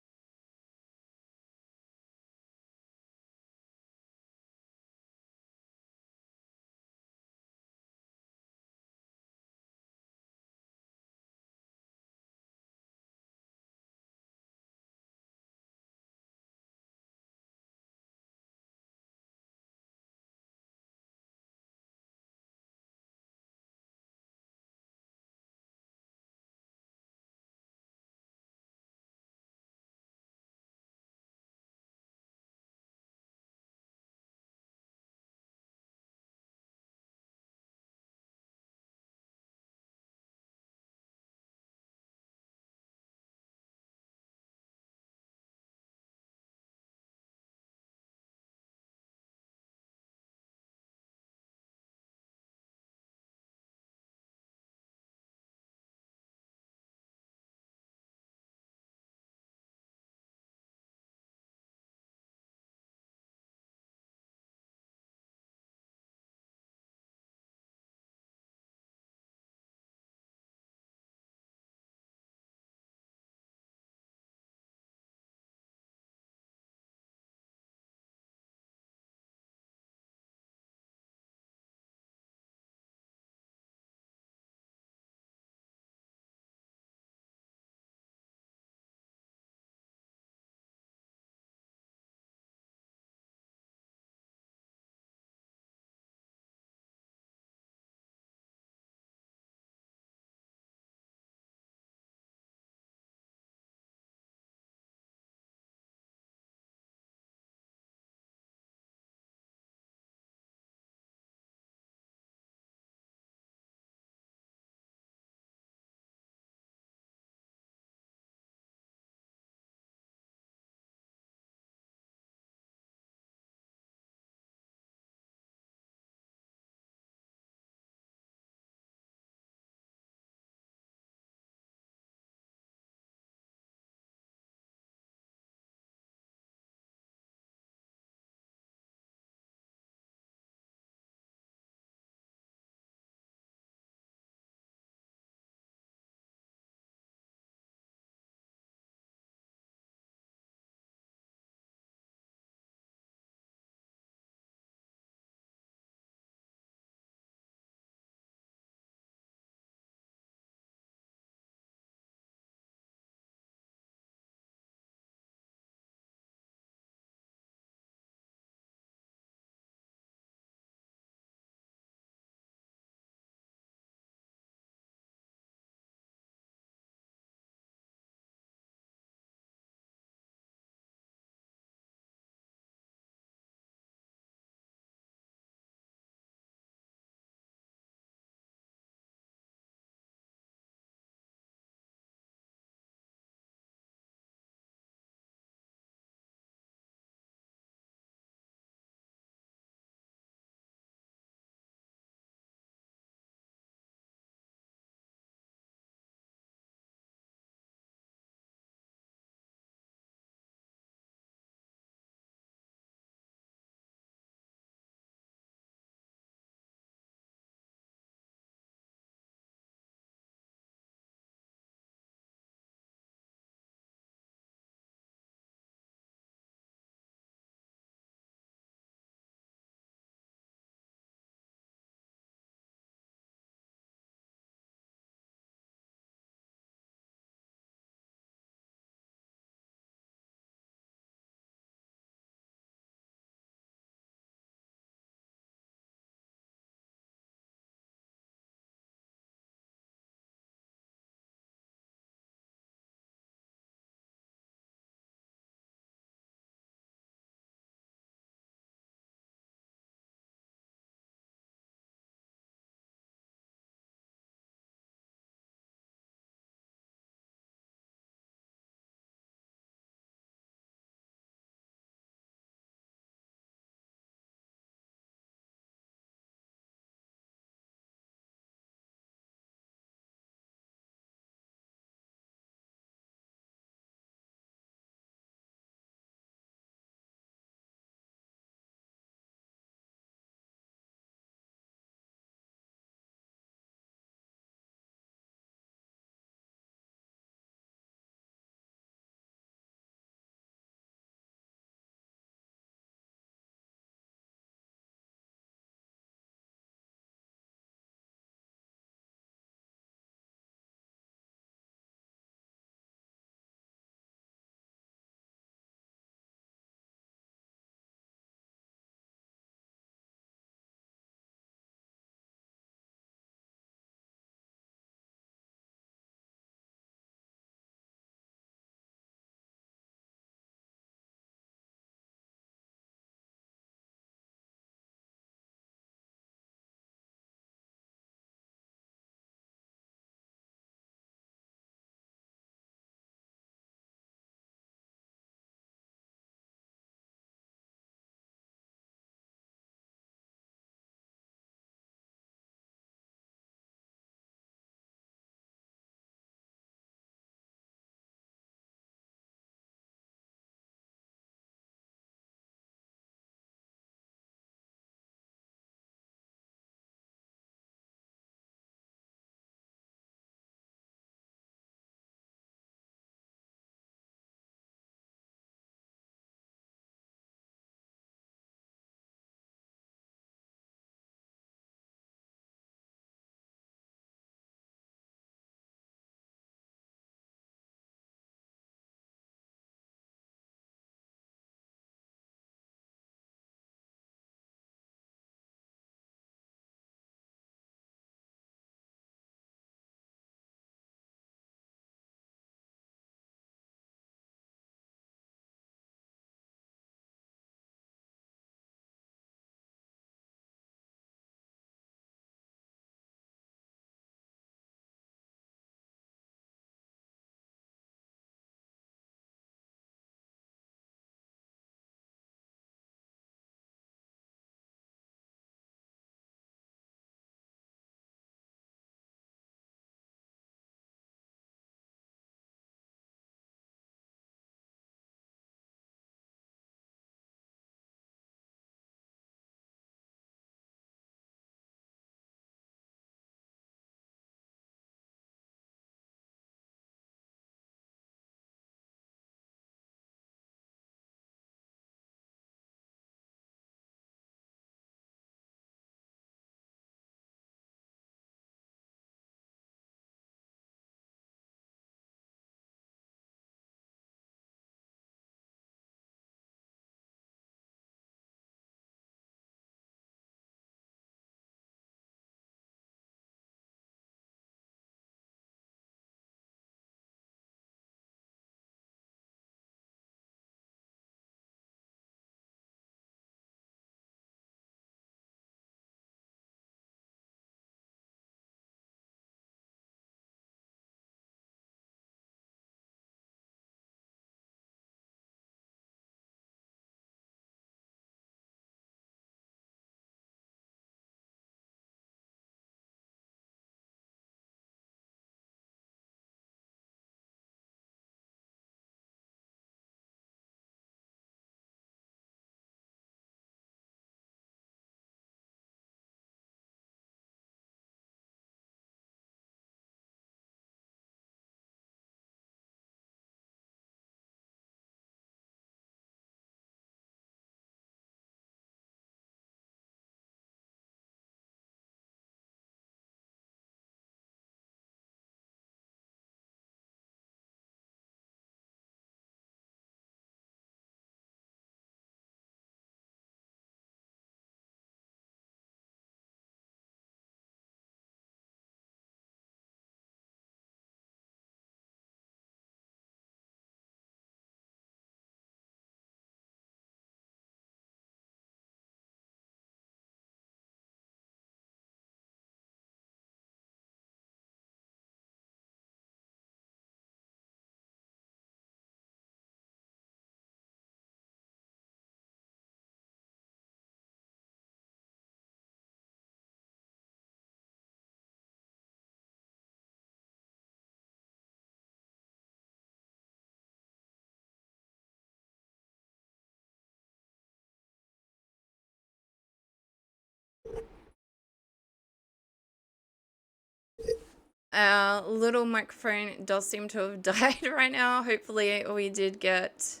Our little microphone does seem to have died right now. Hopefully we did get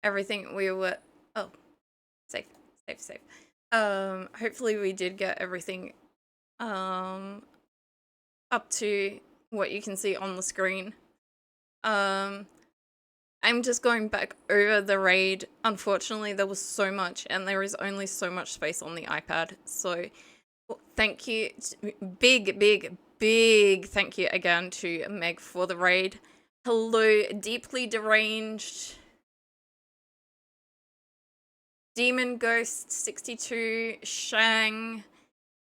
everything we were... Oh, safe. Hopefully we did get everything up to what you can see on the screen. I'm just going back over the raid. Unfortunately, there was so much, and there is only so much space on the iPad. So thank you. Big thank you again to Meg for the raid. Hello, Deeply Deranged, Demon Ghost 62, Shang,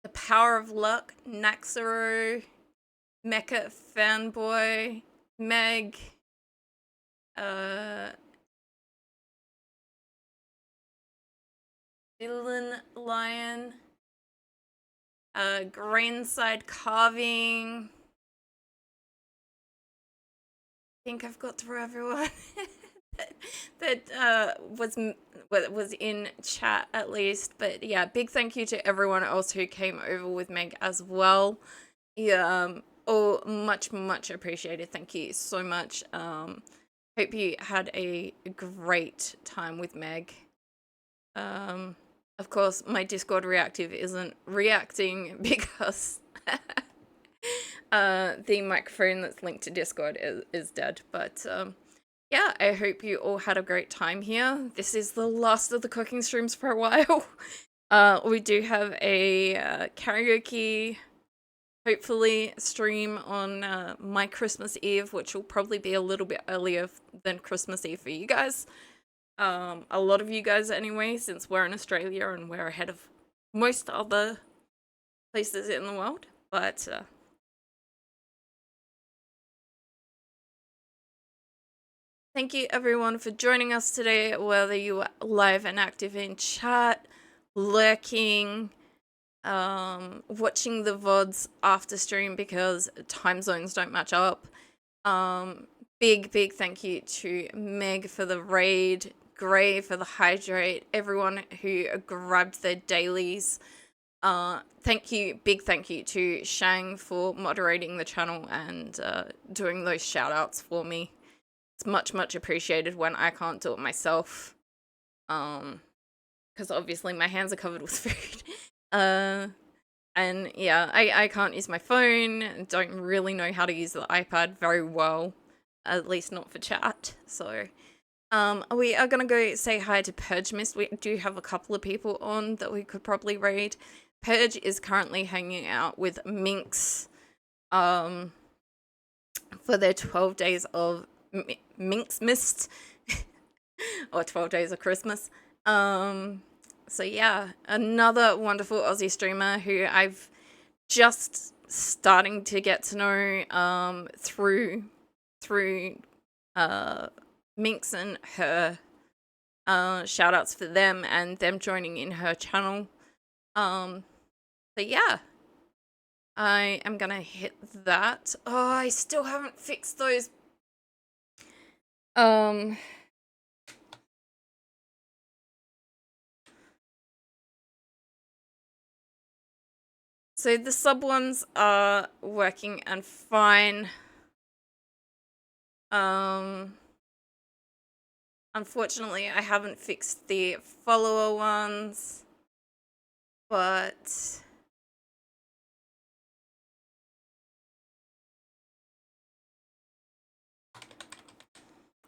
The Power of Luck, Naxaro, Mecha Fanboy, Meg, Villain Lion, Grainside Carving. I think I've got through everyone that was in chat at least. But yeah, big thank you to everyone else who came over with Meg as well. Yeah, all much appreciated. Thank you so much. Hope you had a great time with Meg. Of course, my Discord reactive isn't reacting because the microphone that's linked to Discord is dead. But yeah, I hope you all had a great time here. This is the last of the cooking streams for a while. We do have a karaoke, hopefully, stream on my Christmas Eve, which will probably be a little bit earlier than Christmas Eve for you guys. A lot of you guys anyway, since we're in Australia and we're ahead of most other places in the world. But thank you everyone for joining us today, whether you were live and active in chat, lurking, watching the VODs after stream because time zones don't match up. Big thank you to Meg for the raid, Gray for the hydrate, everyone who grabbed their dailies. Big thank you to Shang for moderating the channel and doing those shout outs for me. It's much appreciated when I can't do it myself. Because obviously my hands are covered with food. And yeah, I can't use my phone, don't really know how to use the iPad very well, at least not for chat. So we are gonna go say hi to Purge Mist. We do have a couple of people on that we could probably raid. Purge is currently hanging out with Minx for their 12 days of Minx Mist or 12 days of Christmas. So yeah, another wonderful Aussie streamer who I've just starting to get to know through Minx and her. Shout outs for them and them joining in her channel. So yeah, I am gonna hit that. Oh, I still haven't fixed those. So the sub ones are working and fine. Unfortunately, I haven't fixed the follower ones, but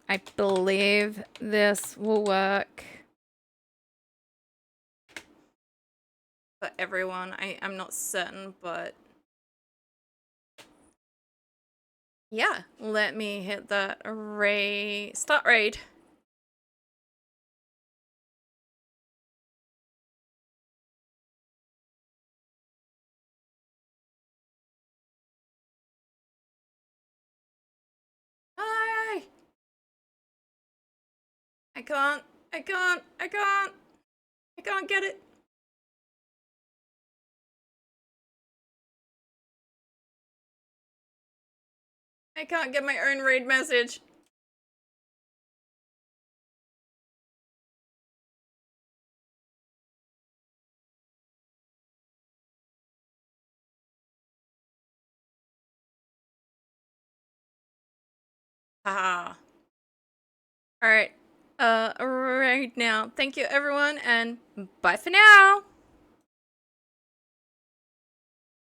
I believe this will work for everyone. I'm not certain, but yeah, let me hit that start raid. Hi! I can't get it. I can't get my own raid message. Ah. All right. Right now. Thank you, everyone, and bye for now.